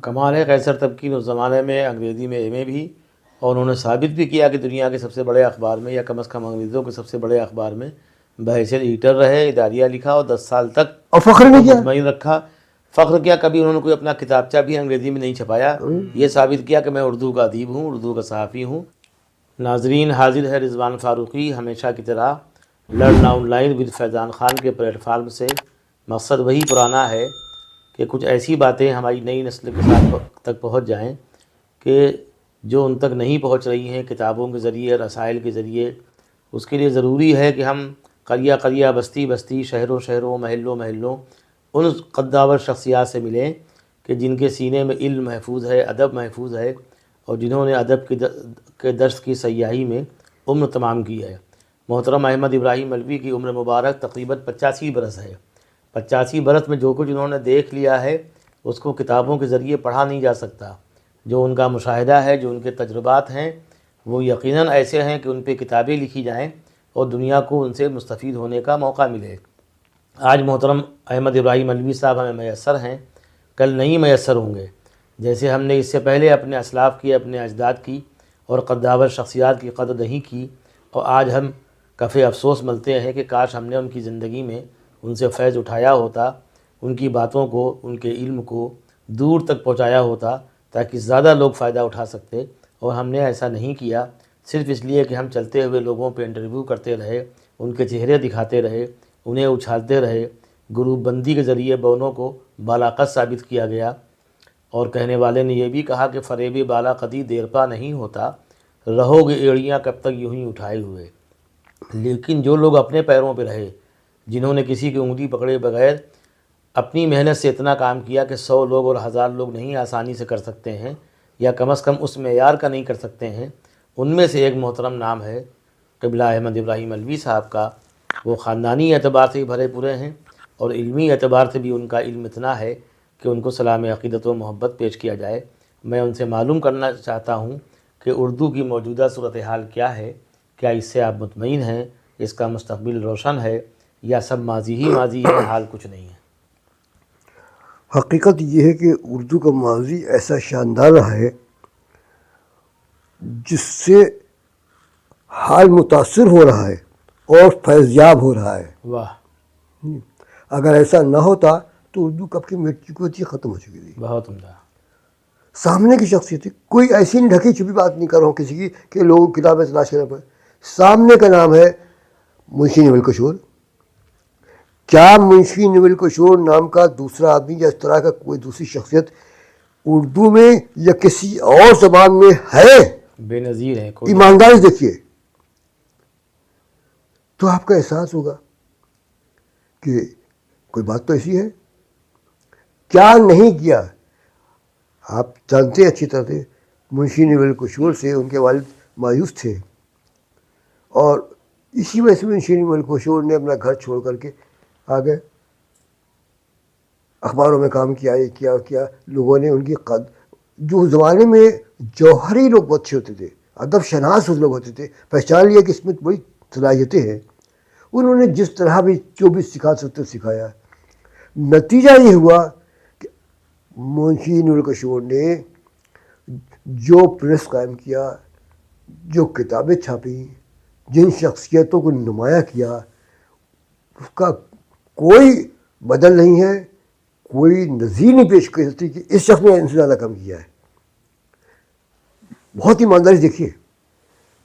کمال ہے قیصر تبکین اس زمانے میں انگریزی میں ایم اے بھی، اور انہوں نے ثابت بھی کیا کہ دنیا کے سب سے بڑے اخبار میں، یا کم از کم انگریزوں کے سب سے بڑے اخبار میں بحیثیت ایڈیٹر رہے، اداریہ لکھا اور 10 سال تک اور فخر نہیں کیا. مطمئن رکھا. فخر کیا، کبھی انہوں نے کوئی اپنا کتابچہ بھی انگریزی میں نہیں چھپایا. یہ ثابت کیا کہ میں اردو کا ادیب ہوں، اردو کا صحافی ہوں. ناظرین، حاضر ہے رضوان فاروقی ہمیشہ کی طرح لرن آن لائن ود فیضان خان کے پلیٹ فارم سے. مقصد وہی پرانا ہے کہ کچھ ایسی باتیں ہماری نئی نسل کے ساتھ تک پہنچ جائیں کہ جو ان تک نہیں پہنچ رہی ہیں کتابوں کے ذریعے، رسائل کے ذریعے. اس کے لیے ضروری ہے کہ ہم قریہ قریہ، بستی بستی، شہروں شہروں، محلوں محلوں ان قداور شخصیات سے ملیں کہ جن کے سینے میں علم محفوظ ہے، ادب محفوظ ہے، اور جنہوں نے ادب کے درس کی سیاحی میں عمر تمام کی ہے. محترم احمد ابراہیم مولوی کی عمر مبارک تقریباً 85 برس ہے. 85 برس میں جو کچھ انہوں نے دیکھ لیا ہے اس کو کتابوں کے ذریعے پڑھا نہیں جا سکتا. جو ان کا مشاہدہ ہے، جو ان کے تجربات ہیں، وہ یقیناً ایسے ہیں کہ ان پہ کتابیں لکھی جائیں اور دنیا کو ان سے مستفید ہونے کا موقع ملے. آج محترم احمد ابراہیم مولوی صاحب ہمیں میسر ہیں، کل نہیں میسر ہوں گے. جیسے ہم نے اس سے پہلے اپنے اسلاف کی، اپنے اجداد کی اور قداور شخصیات کی قدر نہیں کی، اور آج ہم کف افسوس ملتے ہیں کہ کاش ہم نے ان کی زندگی میں ان سے فیض اٹھایا ہوتا، ان کی باتوں کو، ان کے علم کو دور تک پہنچایا ہوتا تاکہ زیادہ لوگ فائدہ اٹھا سکتے. اور ہم نے ایسا نہیں کیا، صرف اس لیے کہ ہم چلتے ہوئے لوگوں پہ انٹرویو کرتے رہے، ان کے چہرے دکھاتے رہے، انہیں اچھالتے رہے. گروپ بندی کے ذریعے بونوں کو بالاقت ثابت کیا گیا، اور کہنے والے نے یہ بھی کہا کہ فریب بالا قدی دیر پا نہیں ہوتا، رہو گے ایڑیاں کب تک یوں ہی اٹھائے ہوئے. لیکن جو لوگ اپنے پیروں پہ رہے، جنہوں نے کسی کی انگلی پکڑے بغیر اپنی محنت سے اتنا کام کیا کہ 100 لوگ اور 1000 لوگ نہیں آسانی سے کر سکتے ہیں، یا کم از کم اس معیار کا نہیں کر سکتے ہیں، ان میں سے ایک محترم نام ہے قبلہ احمد ابراہیم مولوی صاحب کا. وہ خاندانی اعتبار سے بھی بھرے پورے ہیں، اور علمی اعتبار سے بھی ان کا علم اتنا ہے کہ ان کو سلام عقیدت و محبت پیش کیا جائے. میں ان سے معلوم کرنا چاہتا ہوں کہ اردو کی موجودہ صورتحال کیا ہے، کیا اس سے آپ مطمئن ہیں، اس کا مستقبل روشن ہے، یا سب ماضی ہی ماضی ہے، حال کچھ نہیں ہے. حقیقت یہ ہے کہ اردو کا ماضی ایسا شاندار رہا ہے جس سے حال متاثر ہو رہا ہے اور فیضیاب ہو رہا ہے. واہ، اگر ایسا نہ ہوتا تو اردو کب کی مٹ چکی ہوتی، ختم ہو چکی تھی. بہت عمدہ. سامنے کی شخصیت کوئی ایسی نہیں ڈھکی چھپی بات نہیں کر رہا ہوں کسی کی کہ لوگ کتابیں تلاش کرنے پڑے. سامنے کا نام ہے منشی نول کشور. کیا منشی نول کشور نام کا دوسرا آدمی یا اس طرح کا کوئی دوسری شخصیت اردو میں یا کسی اور زبان میں ہے؟ بے نظیر ہے. کوئی ایمانداری دیکھیے تو آپ کا احساس ہوگا کہ کوئی بات تو ایسی ہے. کیا نہیں کیا. آپ جانتے اچھی طرح سے منشی نول کشور سے ان کے والد مایوس تھے، اور اسی وجہ سے منشی نول کشور نے اپنا گھر چھوڑ کر کے آ گئے، اخباروں میں کام کیا، یہ کیا کیا. لوگوں نے ان کی جو زمانے میں جوہری لوگ بہت اچھے ہوتے تھے، ادب شناس لوگ ہوتے تھے، پہچان لیا کہ اس میں بڑی صلاحیتیں ہیں. انہوں نے جس طرح بھی جو بھی سکھا سکتے سکھایا. نتیجہ یہ ہوا کہ منشی نول کشور نے جو پریس قائم کیا، جو کتابیں چھاپیں، جن شخصیتوں کو نمایاں کیا، اس کا کوئی بدل نہیں ہے، کوئی نظیر نہیں پیش کر سکتی کہ اس شخص نے ان سے زیادہ کم کیا ہے. بہت ایمانداری دیکھیے،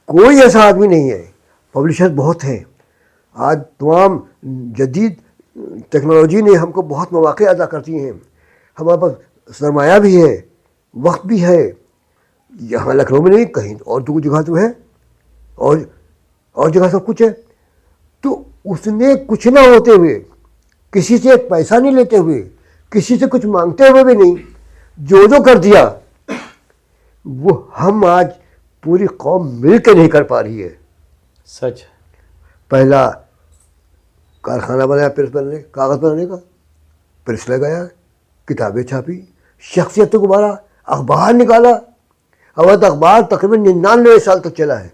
کوئی ایسا آدمی نہیں ہے. پبلشر بہت ہیں. آج تمام جدید ٹیکنالوجی نے ہم کو بہت مواقع ادا کرتی ہیں. ہمارے پاس سرمایہ بھی ہے، وقت بھی ہے. یہاں لکھنؤ میں نہیں، کہیں اور تو جگہ تو ہے، اور جگہ سب کچھ ہے. تو اس نے کچھ نہ ہوتے ہوئے، کسی سے ایک پیسہ نہیں لیتے ہوئے، کسی سے کچھ مانگتے ہوئے بھی نہیں، جو کر دیا وہ ہم آج پوری قوم مل کے نہیں کر پا رہی ہے. سچ. پہلا کارخانہ بنایا پریس بنانے، کاغذ بنانے کا، پریس لگایا، کتابیں چھاپی، شخصیتوں کو مارا، اخبار نکالا. اور اخبار تقریباً 99 سال تک چلا ہے،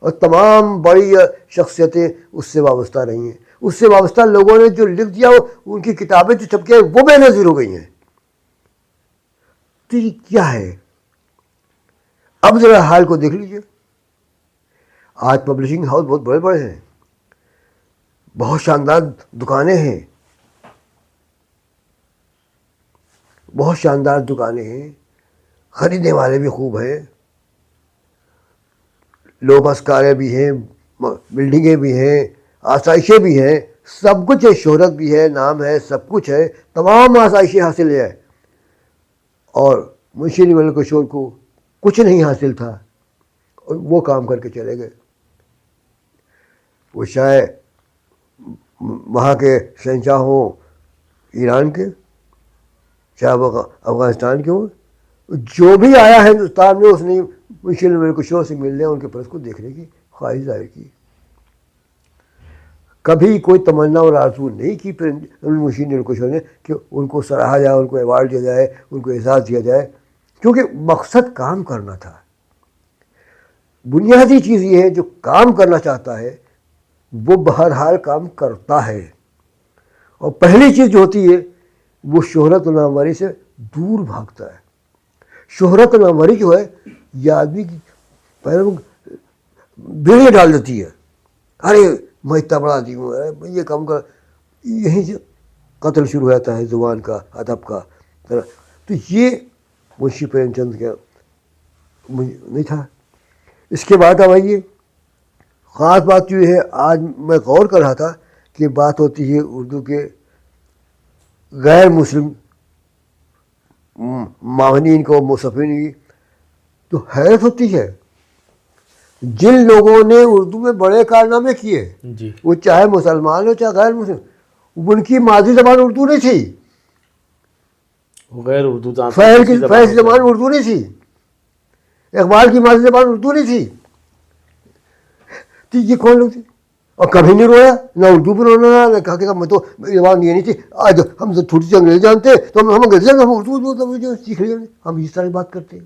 اور تمام بڑی شخصیتیں اس سے وابستہ رہی ہیں. اس سے وابستہ لوگوں نے جو لکھ دیا ان کی کتابیں جو چھپ کے وہ بے نظیر ہو گئی ہیں. تو یہ کیا ہے؟ اب ذرا حال کو دیکھ لیجیے. آج پبلشنگ ہاؤس بہت بڑے بڑے ہیں, بہت شاندار دکانیں ہیں, بہت شاندار دکانیں ہیں, خریدنے والے بھی خوب ہیں, لو بس کاریں بھی ہیں, بلڈنگیں بھی ہیں, آسائشیں بھی ہیں, سب کچھ ہے, شہرت بھی ہے, نام ہے, سب کچھ ہے, تمام آسائشیں حاصل ہے. اور منشی نول کشور کو کچھ نہیں حاصل تھا اور وہ کام کر کے چلے گئے. وہ شاید وہاں کے شہنشاہ ہوں ایران کے, چاہے وہ افغانستان کے ہوں, جو بھی آیا ہندوستان میں اس نے منشی نول کشور سے ملنے, ان کے پرس کو دیکھنے کی خواہش ظاہر کی. کبھی کوئی تمنا اور آرزو نہیں کی منشی نول کشور نے کہ ان کو سراہا جائے, ان کو ایوارڈ دیا جائے, ان کو اعزاز دیا جائے, کیونکہ مقصد کام کرنا تھا. بنیادی چیز یہ ہے, جو کام کرنا چاہتا ہے وہ بہرحال کام کرتا ہے. اور پہلی چیز جو ہوتی ہے وہ شہرت و ناموری سے دور بھاگتا ہے. شہرت و ناموری جو ہے یہ آدمی کی پیروں بیڑیاں ڈال دیتی ہے. ارے میں اتنا بڑا آدمی ہوں, میں یہ کام کر, یہیں سے قتل شروع ہو جاتا ہے زبان کا, ادب کا. تو یہ منشی پریم چند کا نہیں تھا. اس کے بعد اب آئیے, خاص بات یہ ہے, آج میں غور کر رہا تھا کہ بات ہوتی ہے اردو کے غیر مسلم ماہرین کو, مصنفین کی, تو حیرت ہوتی ہے. جن لوگوں نے اردو میں بڑے کارنامے کیے, جی, وہ چاہے مسلمان ہو چاہے غیر مسلم, ان کی مادری زبان اردو نہیں تھی. غیر اردو فیض کی زبان اردو نہیں تھی, اقبال کی مادری زبان اردو نہیں تھی. تو یہ کون لوگ تھے؟ اور کبھی نہیں رویا, نہ اردو بھی رونا, نہ کہا کہ میں تو زبان یہ نہیں تھی. آج ہم تو تھوڑی سی انگریزی جانتے ہیں تو ہم انگریزی جانتے, ہم اردو سیکھ لیں, ہم اس طرح بات کرتے ہیں.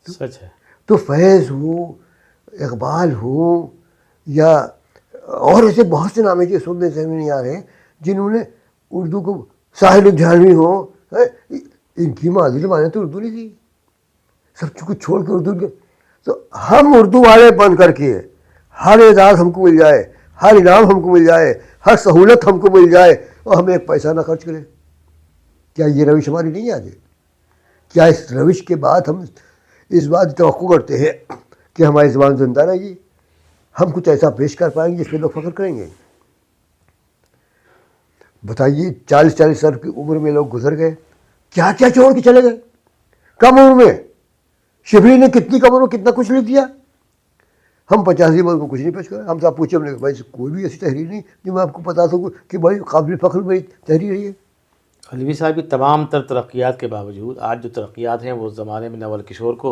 سچ ہے. تو فیض ہو, اقبال ہو, یا اور ایسے بہت سے نام ہیں جو سننے سے نہیں آ رہے ہیں, جنہوں نے اردو کو, ساحل الجھانوی ہو, ان کی مادری زبانیں تو اردو نہیں تھی. سب کچھ چھوڑ کے اردو کے, تو ہم اردو والے بن کر کے ہر اعزاز ہم کو مل جائے, ہر انعام ہم کو مل جائے, ہر سہولت ہم کو مل جائے, اور ہم ایک پیسہ نہ خرچ کریں. کیا یہ روش ہماری نہیں آج ہے؟ کیا اس روش کے بعد ہم اس بات کی توقع کرتے ہیں کہ ہماری زبان زندہ رہے گی, ہم کچھ ایسا پیش کر پائیں گے جس پہ لوگ فخر کریں گے؟ بتائیے, 40 سال کی عمر میں لوگ گزر گئے, کیا کیا چھوڑ کے چلے گئے. کم عمر میں شبلی نے کتنی کم عمر میں کتنا کچھ لکھ دیا. ہم 85 برس کو کچھ نہیں پیش کرے. ہم سے آپ پوچھے, ہم نے بھائی کوئی بھی ایسی تحریر نہیں جو میں آپ کو بتا سکوں کہ بھائی قابل فخر میری تحریر ہے یہ. علوی صاحب, یہ تمام تر ترقیات کے باوجود آج جو ترقیات ہیں وہ اس زمانے میں نول کشور کو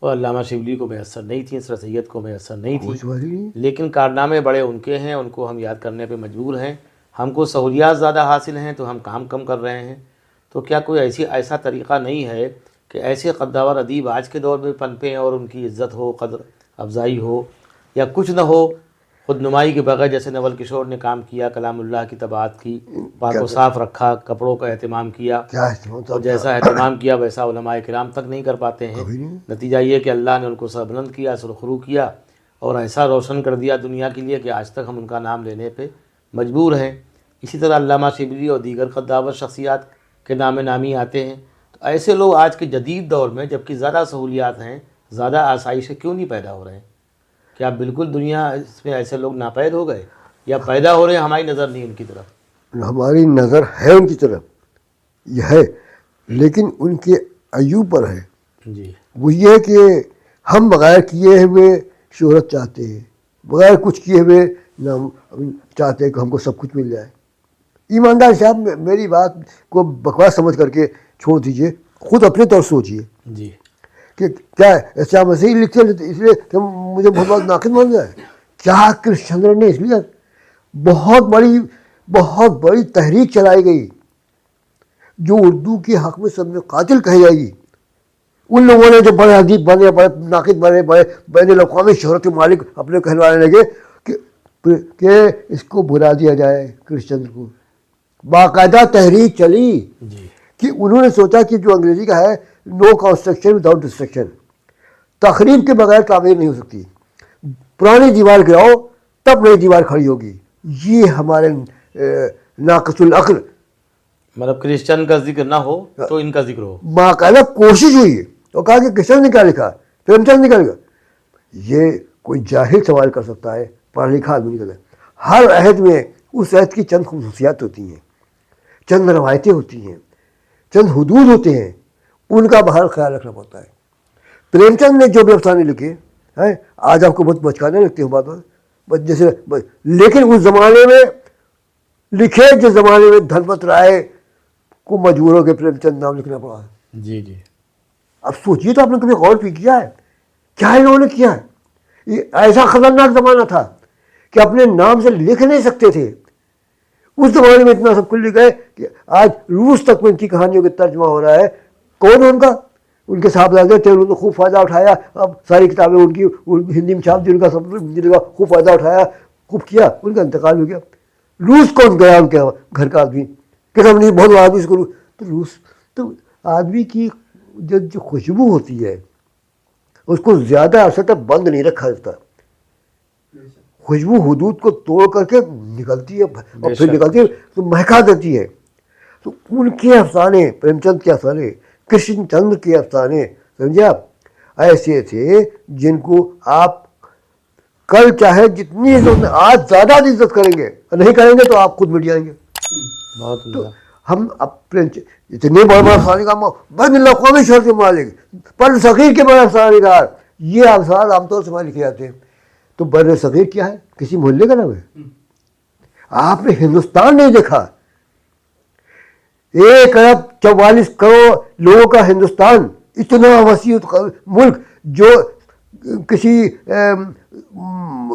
اور علامہ شبلی کو میسر نہیں تھیں, سر سید کو میسر نہیں تھیں. لیکن کارنامے بڑے ان کے ہیں, ان کو ہم یاد کرنے پہ مجبور ہیں. ہم کو سہولیات زیادہ حاصل ہیں تو ہم کام کم کر رہے ہیں. تو کیا کوئی ایسا طریقہ نہیں ہے کہ ایسے قداور ادیب آج کے دور میں پنپیں اور ان کی عزت ہو, قدر افزائی ہو, یا کچھ نہ ہو, خود نمائی کے بغیر جیسے نول کشور نے کام کیا, کلام اللہ کی طباعت کی, پاک و صاف رکھا, کپڑوں کا اہتمام کیا, اور جیسا اہتمام کیا ویسا علماء کرام تک نہیں کر پاتے ہیں. نتیجہ یہ کہ اللہ نے ان کو سربلند کیا, سرخرو کیا, اور ایسا روشن کر دیا دنیا کے لیے کہ آج تک ہم ان کا نام لینے پہ مجبور ہیں. اسی طرح علامہ شبلی اور دیگر قداور شخصیات کے نام نامی آتے ہیں. تو ایسے لوگ آج کے جدید دور میں, جبکہ زیادہ سہولیات ہیں, زیادہ آسائشیں کیوں نہیں پیدا ہو رہے ہیں؟ کیا بالکل دنیا اس میں ایسے لوگ ناپید ہو گئے, یا پیدا ہو رہے ہیں, ہماری نظر نہیں ان کی طرف؟ ہماری نظر ہے ان کی طرف, یہ ہے, لیکن ان کے عیوب پر ہے. جی, وہ یہ کہ ہم بغیر کیے ہوئے شہرت چاہتے ہیں, بغیر کچھ کیے ہوئے ہم چاہتے ہیں کہ ہم کو سب کچھ مل جائے. ایماندار صاحب, میری بات کو بکواس سمجھ کر کے چھوڑ دیجئے, خود اپنے طور سوچیے جی, کہ کیا ایسا مسیح لکھتے اس لیے کہ مجھے بہت بہت ناقد مان جائے. کیا کرشن چندر نے اس لیے بہت بڑی تحریک چلائی گئی جو اردو کے حق میں سب میں قاتل کہی جائے گی. ان لوگوں نے جو بڑے ادیب بنے, بڑے ناقد بنے, بڑے بین الاقوامی شہرت کے مالک اپنے کہلوانے لگے کہ اس کو بھلا دیا جائے. کرشن چندر کو باقاعدہ تحریک چلی کہ انہوں نے سوچا کہ جو انگریزی کا ہے نو کنسٹرکشن وداؤٹ ڈسٹرکشن، تخریب کے بغیر تعمیر نہیں ہو سکتی، پرانی دیوار گراؤ تب نئی دیوار کھڑی ہوگی. یہ ہمارے ناقص العقل مطلب کرسچن کا ذکر نہ ہو تو ان کا ذکر ہو. باقاعدہ کوشش ہوئی اور کہا کہ کرشن نے کیا لکھا، پریم چند نے کیا لکھا. یہ کوئی جاہل سوال کر سکتا ہے، پڑھا لکھا آدمی نہیں کرتا. ہر عہد میں اس عہد کی چند خصوصیات ہوتی ہیں، چند روایتیں ہوتی ہیں، چند حدود ہوتے ہیں، ان کا بہر خیال رکھنا پڑتا ہے. پریم چند نے جو بھی افسانے لکھے ہیں آج آپ کو بہت بچکانے لگتے ہیں بات جیسے، لیکن اس زمانے میں لکھے جس زمانے میں دھنپت رائے کو مجبور ہو کے پریم چند نام لکھنا پڑا ہے. جی جی. اب سوچیے تو آپ نے کبھی غور بھی کیا ہے کیا انہوں نے کیا ہے. یہ ایسا خطرناک زمانہ تھا کہ اپنے نام سے لکھ نہیں سکتے تھے. اس زمانے میں اتنا سب کچھ لکھا ہے کہ آج روس تک میں ان کی کہانیوں کا ترجمہ ہو رہا ہے. کون ہے ان کا؟ ان کے صاحبزادے تھے، انہوں نے خوب فائدہ اٹھایا. اب ساری کتابیں ان کی ہندی میں چھاپ دی، ان کا سب ہندی کا خوب فائدہ اٹھایا، خوب کیا. ان کا انتقال ہو گیا. روس کون گیا ان کے گھر کا آدمی کہ ہم نہیں بہت آدمی اس کو. تو روس تو آدمی کی جو خوشبو ہوتی ہے اس کو زیادہ عرصے تک بند نہیں رکھا جاتا. خوشبو حدود کو توڑ کر کے نکلتی ہے اور پھر نکلتی ہے تو مہکا دیتی ہے. تو ان کے افسانے، پریم چند کے افسانے، کرشن چندر کے افسانے، سمجھے آپ، ایسے تھے جن کو آپ کل چاہے جتنی عزت آج زیادہ عزت کریں گے، نہیں کریں گے تو آپ خود مٹ جائیں گے. بہت تو ہم اپنے اتنے بڑے بڑے افسانے کا بین الاقوامی شہرت کے مالک، بر صغیر کے بڑے افسانے کار، یہ افسان عام طور سے وہاں لکھے جاتے ہیں. تو بر صغیر کیا ہے؟ کسی محلے کا نام ہے. آپ نے ہندوستان نہیں دیکھا، 1,44,00,000,000 لوگوں کا ہندوستان، اتنا وسیع ملک جو کسی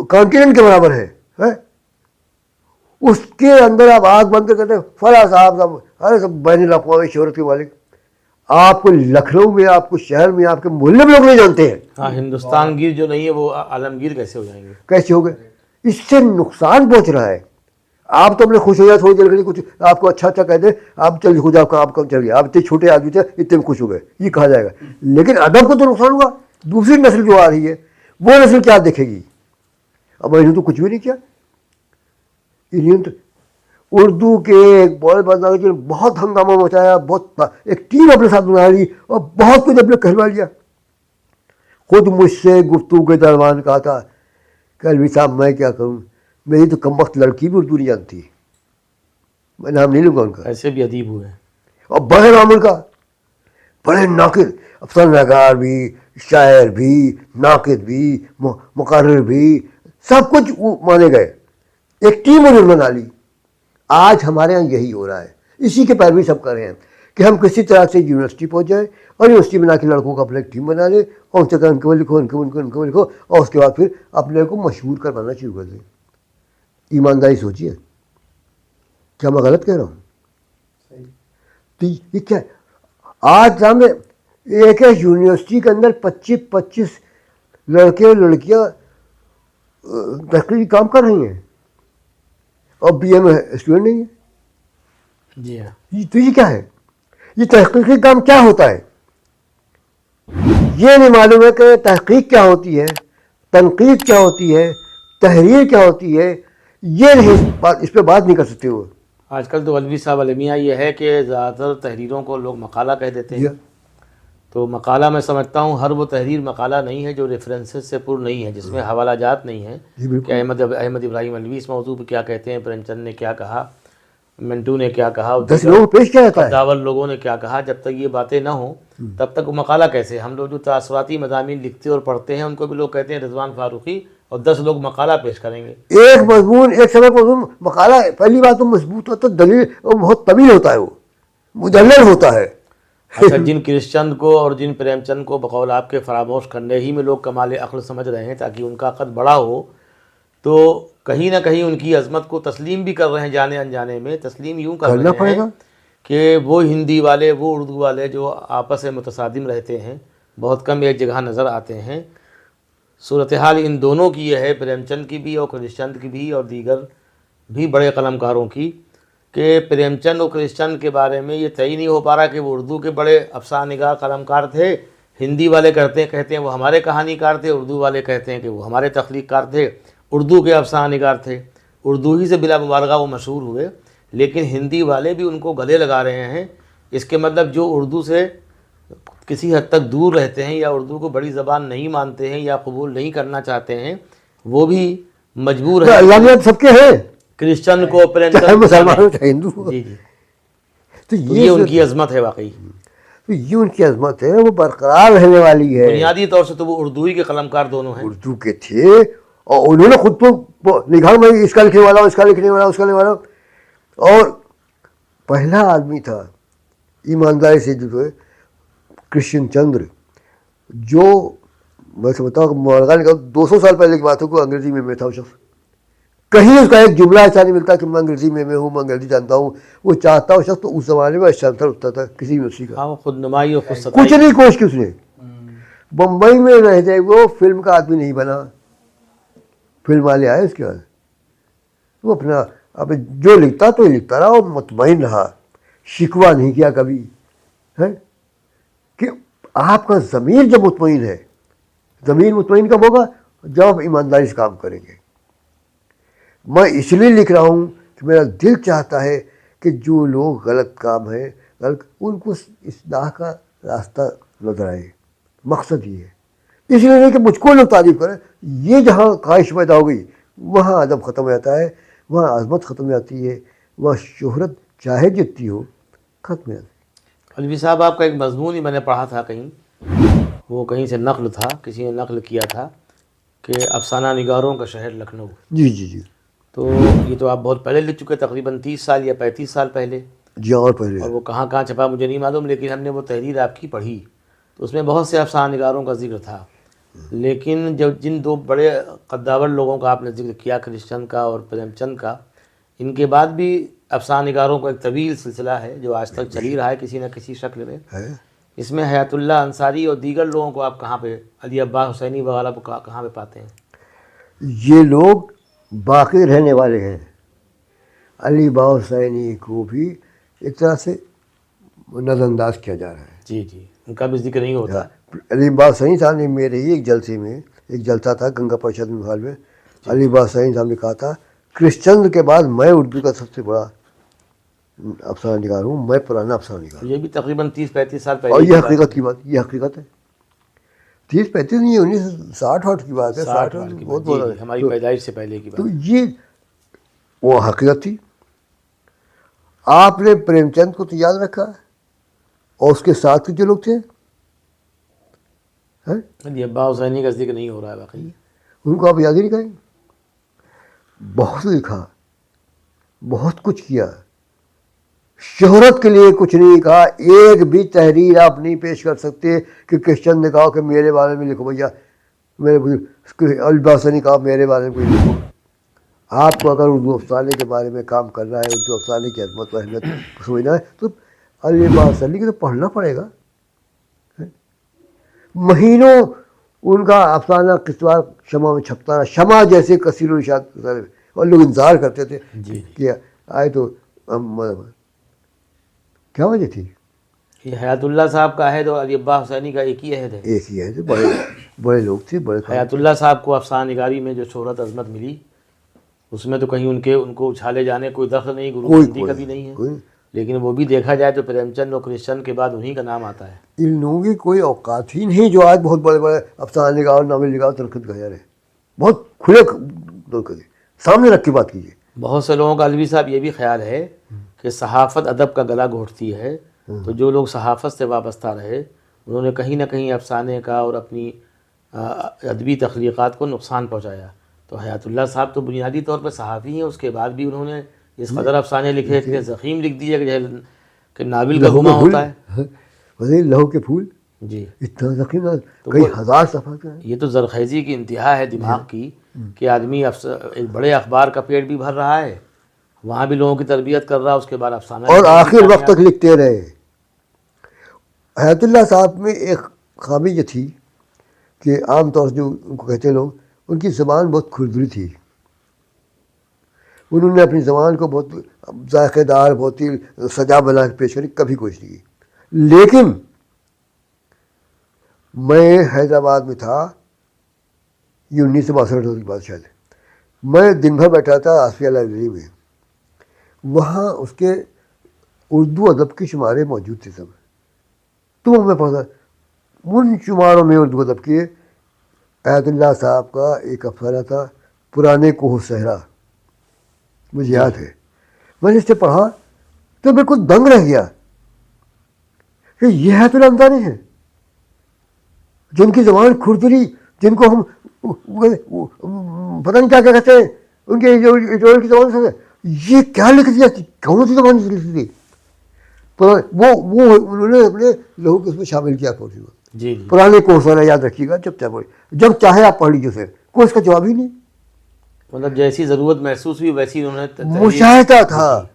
کانٹیننٹ کے برابر ہے. اس کے اندر آپ آنکھ بند کر کہتے ہیں فلاں صاحب ارے سب بین الاقوامی شہرت کے مالک. آپ کو لکھنؤ میں، آپ کو شہر میں، آپ کے محلے میں لوگ نہیں جانتے ہیں. ہاں، ہندوستان گیر جو نہیں ہے وہ عالمگیر کیسے ہو جائیں گے؟ کیسے ہو گئے؟ اس سے نقصان پہنچ رہا ہے. آپ تو اپنے خوش ہو جائے تھوڑی دیر کے لیے، کچھ آپ کو اچھا کہہ دیں، آپ چل خود آپ کا چل گیا، آپ اتنے چھوٹے آدمی تھے اتنے میں خوش ہو گئے، یہ کہا جائے گا. لیکن ادب کو تو نقصان ہوگا. دوسری نسل جو آ رہی ہے وہ نسل کیا دیکھے گی؟ اب انہوں نے تو کچھ بھی نہیں کیا. انہوں نے اردو کے ایک بہت ہنگامہ مچایا، بہت ایک ٹیم اپنے ساتھ بنا لی اور بہت کچھ اپنے کہلوا لیا. خود مجھ سے گفتگو کے درمیان کہا تھا کہ الوی صاحب میں کیا کروں، میری تو کم وقت لڑکی بھی اردو نہیں جانتی. میں نام نہیں لوں گا ان کا. ایسے بھی ادیب ہوئے. اور بڑے نام ان کا، بڑے ناقد، افسانہ نگار بھی، شاعر بھی، ناقد بھی، مقرر بھی، سب کچھ مانے گئے. ایک ٹیم انہوں نے بنا لی. آج ہمارے یہاں یہی ہو رہا ہے، اسی کے پیروی سب کر رہے ہیں کہ ہم کسی طرح سے یونیورسٹی پہنچ جائیں اور یونیورسٹی بنا کے لڑکوں کا اپنا ایک ٹیم بنا لیں اور ان سے کہیں ان کو لکھو، ان کو لکھو، اور اس کے بعد پھر اپنے کو مشہور کروانا شروع کر دیں. ایمانداری سوچیے، کیا میں غلط کہہ رہا ہوں؟ تو یہ کیا آج سامنے ایک یونیورسٹی کے اندر 25 لڑکے اور لڑکیاں تحقیقی کام کر رہی ہیں اور بی اے میں اسٹوڈنٹ نہیں ہے. جی ہاں. تو یہ کیا ہے؟ یہ تحقیقی کام کیا ہوتا ہے؟ یہ نہیں معلوم ہے کہ تحقیق کیا ہوتی ہے، تنقید کیا ہوتی ہے، تحریر کیا ہوتی ہے. یہ نہیں، اس پہ بات نہیں کر سکتے وہ. آج کل تو الوی صاحب المیہ یہ ہے کہ زیادہ تر تحریروں کو لوگ مقالہ کہہ دیتے ہیں. تو مقالہ میں سمجھتا ہوں ہر وہ تحریر مقالہ نہیں ہے جو ریفرنسز سے پر نہیں ہے، جس میں حوالہ جات نہیں ہیں کہ احمد ابراہیم الوی اس موضوع پہ کیا کہتے ہیں، پریم چند نے کیا کہا، منٹو نے کیا کہا، 10 لوگوں پیش کیا جاتا ہے، داول لوگوں نے کیا کہا. جب تک یہ باتیں نہ ہوں تب تک وہ مقالہ کیسے؟ ہم لوگ جو تاثراتی مضامین لکھتے اور پڑھتے ہیں ان کو بھی لوگ کہتے ہیں رضوان فاروقی، اور 10 لوگ مقالہ پیش کریں گے. ایک مضمون، ایک سبق مضمون مقالہ. پہلی بات تو مضبوط ہوتا ہے، دلیل بہت طویل ہوتا ہے، وہ مدلل ہوتا ہے. اچھا، جن کرشچند کو اور جن پریم چند کو بقول آپ کے فراموش کرنے ہی میں لوگ کمال عقل سمجھ رہے ہیں تاکہ ان کا قد بڑا ہو، تو کہیں نہ کہیں ان کی عظمت کو تسلیم بھی کر رہے ہیں، جانے انجانے میں تسلیم یوں کر رہے ہیں کہ وہ ہندی والے، وہ اردو والے جو آپس میں متصادم رہتے ہیں، بہت کم ایک جگہ نظر آتے ہیں. صورتحال ان دونوں کی یہ ہے، پریم چند کی بھی اور کرشن چند کی بھی اور دیگر بھی بڑے قلم کاروں کی، کہ پریم چند اور کرشن کے بارے میں یہ طے نہیں ہو پا رہا کہ وہ اردو کے بڑے افسانہ نگار قلمکار تھے. ہندی والے کہتے ہیں وہ ہمارے کہانی کار تھے، اردو والے کہتے ہیں کہ وہ ہمارے تخلیق کار تھے، اردو کے افسانہ نگار تھے. اردو ہی سے بلا مبالغہ وہ مشہور ہوئے، لیکن ہندی والے بھی ان کو گلے لگا رہے ہیں. اس کے مطلب جو اردو سے کسی حد تک دور رہتے ہیں یا اردو کو بڑی زبان نہیں مانتے ہیں یا قبول نہیں کرنا چاہتے ہیں، وہ بھی مجبور ہیں. اللہ نے سب کے ہیں، کرسچن کو چاہے مسلمان ہو چاہے ہندو ہو. جی جی، تو یہ ان کی عظمت ہے واقعی. یہ ان کی عظمت ہے، وہ برقرار رہنے والی ہے. بنیادی طور سے تو وہ اردو ہی کے قلمکار دونوں ہیں. اردو کے تھے اور انہوں نے خود تو لکھا میں اس کا لکھنے والا ہوں، اس کا لکھنے والا ہوں، اس کا لکھنے والا ہوں. اور پہلا آدمی تھا ایمانداری سے جو ہے کرشن چندر، جو میں سمجھتا ہوں مولانا نے کہا 200 سال پہلے کی بات ہو کہ انگریزی میں تھا وہ شخص. کہیں اس کا ایک جملہ ایسا نہیں ملتا کہ میں انگریزی میں ہوں، میں انگریزی جانتا ہوں. وہ چاہتا وہ شخص تو اس زمانے میں چانسلر ہوتا تھا کسی یونیورسٹی کا. ہاں، وہ خود نمائی اور خود کچھ نہیں کوشش کی اس نے. بمبئی میں رہ جائے وہ فلم کا آدمی نہیں بنا. فلم والے آئے اس کے بعد وہ اپنا اب جو لکھتا تو لکھتا رہا اور مطمئن رہا، شکوہ نہیں کیا کبھی. ہے کہ آپ کا ضمیر جب مطمئن ہے، ضمیر مطمئن کب ہوگا؟ جب آپ ایمانداری سے کام کریں گے. میں اس لیے لکھ رہا ہوں کہ میرا دل چاہتا ہے کہ جو لوگ غلط کام ہے ان کو اصلاح کا راستہ نظر آئے. مقصد یہ ہے. اس لیے نہیں کہ مجھ کو لوگ تعریف کریں. یہ جہاں خواہش پیدا ہو گئی وہاں ادب ختم ہو جاتا ہے، وہاں عظمت ختم ہو جاتی ہے، وہاں شہرت چاہے جتنی ہو ختم ہو جاتی ہے. علوی صاحب، آپ کا ایک مضمون ہی میں نے پڑھا تھا کہیں، وہ کہیں سے نقل تھا، کسی نے نقل کیا تھا کہ افسانہ نگاروں کا شہر لکھنؤ. جی جی جی. تو یہ تو آپ بہت پہلے لکھ چکے، تقریباً 30 سال یا 35 سال پہلے. جی اور پہلے. اور وہ کہاں کہاں چھپا مجھے نہیں معلوم، لیکن ہم نے وہ تحریر آپ کی پڑھی تو اس میں بہت سے افسانہ نگاروں کا ذکر تھا. لیکن جن دو بڑے قداور لوگوں کا آپ نے ذکر کیا، کرشن کا اور پریم چند کا، ان کے بعد بھی افسانہ نگاروں کا ایک طویل سلسلہ ہے جو آج تک چل ہی رہا ہے کسی نہ کسی شکل میں. اس میں حیات اللہ انصاری اور دیگر لوگوں کو آپ کہاں پہ، علی عباس حسینی وغیرہ کو کہاں پہ پاتے ہیں؟ یہ لوگ باقی رہنے والے ہیں. علی عباس حسینی کو بھی ایک طرح سے نظر انداز کیا جا رہا ہے. جی جی، ان کا بھی ذکر نہیں ہوتا. علی عباس حسینی صاحب نے میرے ہی ایک جلسے میں، ایک جلسہ تھا گنگا پرشد محل میں، علی عباس حسینی صاحب نے کہا تھا کرسچن کے بعد میں اردو کا سب سے بڑا افسانہ نگار ہوں، میں پرانا افسانہ نگار ہوں. یہ بھی تقریباً 30-35 سال پہلے. اور یہ حقیقت کی بات، یہ حقیقت ہے. 30-35 نہیں، 1960 کی بات ہے. 60 کی بہت بات، بڑا جی، ہماری پیدائش سے پہلے کی بات. تو یہ وہ حقیقت تھی. آپ نے پریم چند کو تو یاد رکھا اور اس کے ساتھ جو لوگ تھے علی عباس حسینی کا ذکر نہیں ہو رہا ہے واقعی. ان کو آپ یاد ہی نہیں کریں. بہت لکھا، بہت کچھ کیا، شہرت کے لیے کچھ نہیں کہا. ایک بھی تحریر آپ نہیں پیش کر سکتے کہ کرسچن نے کہا کہ میرے بارے میں لکھو بھیا، میرے علی عباس نے کہا میرے بارے میں کوئی لکھو. آپ کو اگر اردو افسانے کے بارے میں کام کرنا ہے، اردو افسانے کی عظمت و اہمیت سمجھنا ہے تو علی عباس حسینی کو تو پڑھنا پڑے گا. مہینوں ان کا افسانہ قصوار شمع میں چھپتا رہا، شمع جیسے کثیر و اشاعت، اور لوگ انتظار کرتے تھے کہ آئے تو. کیا وجہ تھی؟ یہ حیات اللہ صاحب کا عہد اور علی عباس حسینی کا ایک ہی عہد ہے. ایک ہی عہد ہے. بڑے بڑے لوگ تھے، بڑے. حیات اللہ صاحب کو افسانہ نگاری میں جو شہرت عظمت ملی، اس میں تو کہیں ان کو اچھالے جانے کوئی دخل نہیں، گرو بندی کا بھی نہیں ہے. لیکن وہ بھی دیکھا جائے تو پریم چند اور کرشن کے بعد انہی کا نام آتا ہے. ان لوگوں کی کوئی اوقات ہی نہیں جو آج بہت بڑے بڑے افسانہ نگار، ناول نگار تنقید کر رہے ہیں. بہت کھلے سامنے رکھ کے بات کیجیے. بہت سے لوگوں کا علوی صاحب یہ بھی خیال ہے کہ صحافت ادب کا گلا گھونٹتی ہے، تو جو لوگ صحافت سے وابستہ رہے انہوں نے کہیں نہ کہیں افسانے کا اور اپنی ادبی تخلیقات کو نقصان پہنچایا. تو حیات اللہ صاحب تو بنیادی طور پر صحافی ہیں، اس کے بعد بھی انہوں نے اس قدر افسانے لکھے کہ زخیم لکھ دیے کہ ناول کا گما ہوتا ہے. لہو کے پھول، جی، اتنا زخیم، کئی ہزار صفحہ کا ہے. یہ تو زرخیزی کی انتہا ہے دماغ کی کہ آدمی ایک بڑے اخبار کا پیٹ بھی بھر رہا ہے، وہاں بھی لوگوں کی تربیت کر رہا ہے، اس کے بعد افسانہ اور آخر وقت تک لکھتے رہے. حیات اللہ صاحب میں ایک خامی یہ تھی کہ عام طور سے جو ان کو کہتے لوگ، ان کی زبان بہت کھردری تھی. انہوں نے اپنی زبان کو بہت ذائقے دار، بہت ہی سجا بنا کے پیش کرنے کی کبھی کوشش نہیں کی. لیکن میں حیدرآباد میں تھا، یہ 1962 کی بات شاید. میں دن بھر بیٹھا تھا آصفیہ لائبریری میں. وہاں اس کے اردو ادب کے شمارے موجود تھے سب. تو میں پڑھتا، ان شماروں میں اردو ادب کے ایت اللہ صاحب کا ایک افسانہ تھا، پرانے کوہ صحرا. مجھے یاد ہے میں نے اس سے پڑھا تو بالکل دنگ رہ گیا کہ یہ ہے تو رمضانی ہے، جن کی زبان کھردری، جن کو ہم پتہ نہیں کیا کیا کہتے ہیں، ان کے جو کی زبان سے یہ کیا لکھ دیا، کون سی زبان سے لکھ دی. وہ انہوں نے اپنے لوگوں کو اس میں شامل کیا. کون سی جی پرانے کوہ صحرا یاد رکھیے گا، جب چاہے آپ پڑھ لیجیے اسے، کوئی اس کا جواب ہی نہیں. مطلب جیسی ضرورت محسوس ہوئی ویسی انہوں نے مشاہدہ تھا،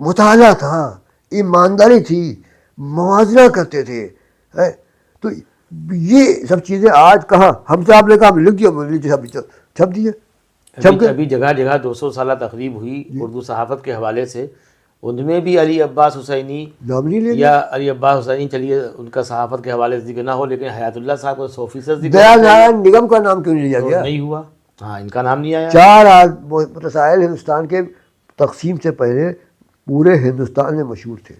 مطالعہ تھا، ایمانداری تھی، موازنہ کرتے تھے. تو یہ سب چیزیں آج کہاں ہم سے آپ نے کہا لکھ دیا، چھپ دیے. ابھی جگہ جگہ 200 سالہ تقریب ہوئی اردو صحافت کے حوالے سے، ان میں بھی علی عباس حسینی نام نہیں لے یا علی عباس حسینی، چلیے ان کا صحافت کے حوالے سے ذکر نہ ہو، لیکن حیات اللہ صاحب کو 100% ذکر دیا نارائن نگم کا نام کیوں نہیں لیا گیا؟ نہیں ہوا. ہاں، ان کا نام نہیں آیا. 4 رسائل ہندوستان کے تقسیم سے پہلے پورے ہندوستان میں مشہور تھے.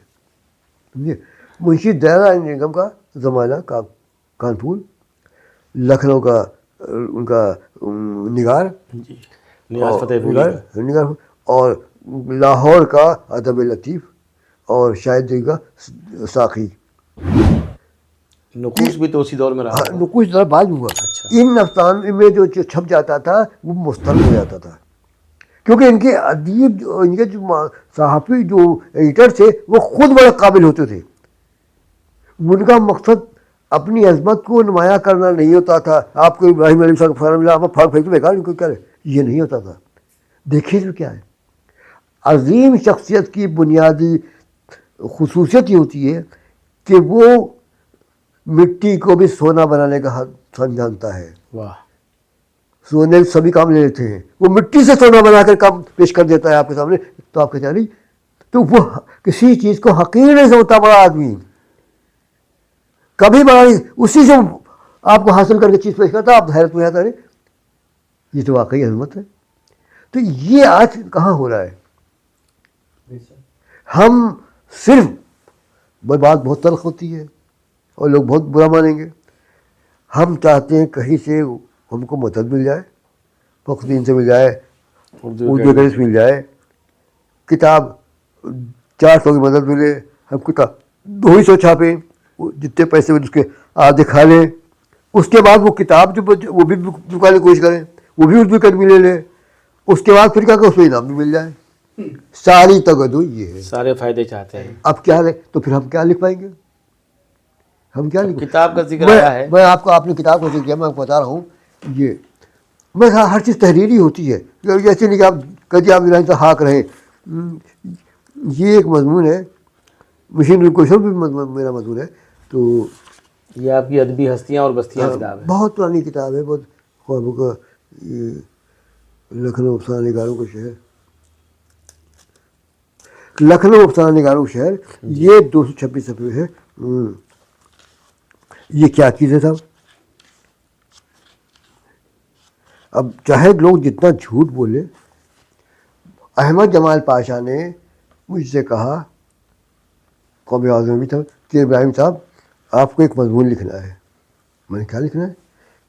سمجھے، منشی دیا نارائن نگم کا زمانہ کانپور، لکھنؤ کا ان کا نگار، جی نیاز فتح پوری کا. نگار، اور لاہور کا ادب لطیف، اور شاید کا ساقی. نقوش بھی تو اسی دور میں رہا. کچھ ذرا بعد میں ہوا. ان افسانوں میں جو چھپ جاتا تھا وہ مسترد ہو جاتا تھا، کیونکہ ان کے ادیب، ان کے جو صحافی، جو ایڈیٹر تھے، وہ خود بڑے قابل ہوتے تھے. ان کا مقصد اپنی عظمت کو نمایاں کرنا نہیں ہوتا تھا. آپ کو ابراہیم علیہ السلام کا فارم ملا، آپ پھاڑ پھینک کے بیکار، ان کو کیا ہے، یہ نہیں ہوتا تھا. دیکھیے تو کیا ہے، عظیم شخصیت کی بنیادی خصوصیت یہ ہوتی ہے کہ وہ مٹی کو بھی سونا بنانے کا فن جانتا ہے. واہ، سونے سبھی کام لے لیتے ہیں، وہ مٹی سے سونا بنا کر کام پیش کر دیتا ہے آپ کے سامنے. تو آپ کہتے ہیں نہیں، تو وہ کسی چیز کو حقیر نہیں سمجھتا بڑا آدمی، کبھی بڑا نہیں، اسی سے آپ کو حاصل کر کے چیز پیش کرتا، آپ حیرت میں آتا ہے یہ تو واقعی عظمت ہے. تو یہ آج کہاں ہو رہا ہے؟ ہم صرف بات بہت تلخ ہوتی ہے اور لوگ بہت برا مانیں گے. ہم چاہتے ہیں کہیں سے ہم کو مدد مل جائے، فخر الدین سے مل جائے، اردو اکیڈمی سے مل جائے، کتاب 400 کی مدد ملے، ہم کتاب 200 چھاپیں، جتنے پیسے اس کے آدھے کھا لیں. اس کے بعد وہ کتاب جو وہ بھی چکانے کی کوشش کریں، وہ بھی اردو اکیڈمی لے لیں. اس کے بعد پھر کیا کہ اس کو انعام بھی مل جائے. ساری تگدو یہ ہے، سارے فائدے چاہتے ہیں. اب کیا ہے، تو پھر ہم کیا لکھ پائیں گے؟ ہم کیا لکھ، کتاب کا ذکر آیا ہے. میں آپ نے کتاب کا ذکر کیا، میں آپ کو بتا رہا ہوں، یہ میں ہر چیز تحریری ہوتی ہے. ایسے نہیں کہ آپ کبھی آپ ابراہیم سے ہاک رہیں. یہ ایک مضمون ہے، مشین ریکویشن بھی میرا مضمون ہے. تو یہ آپ کی ادبی ہستیاں اور بستیاں کتاب ہے. بہت پرانی کتاب ہے، بہت خوابوں کا. یہ لکھنؤ افسانہ نگاروں کا شہر، لکھنؤ افسانہ نگاروں کا شہر، یہ 226 صفحے ہے. یہ کیا چیز ہے صاحب؟ اب چاہے لوگ جتنا جھوٹ بولے، احمد جمال پاشا نے مجھ سے کہا، قومی اعظم بھی تھا، کہ ابراہیم صاحب آپ کو ایک مضمون لکھنا ہے. میں نے کیا لکھنا ہے؟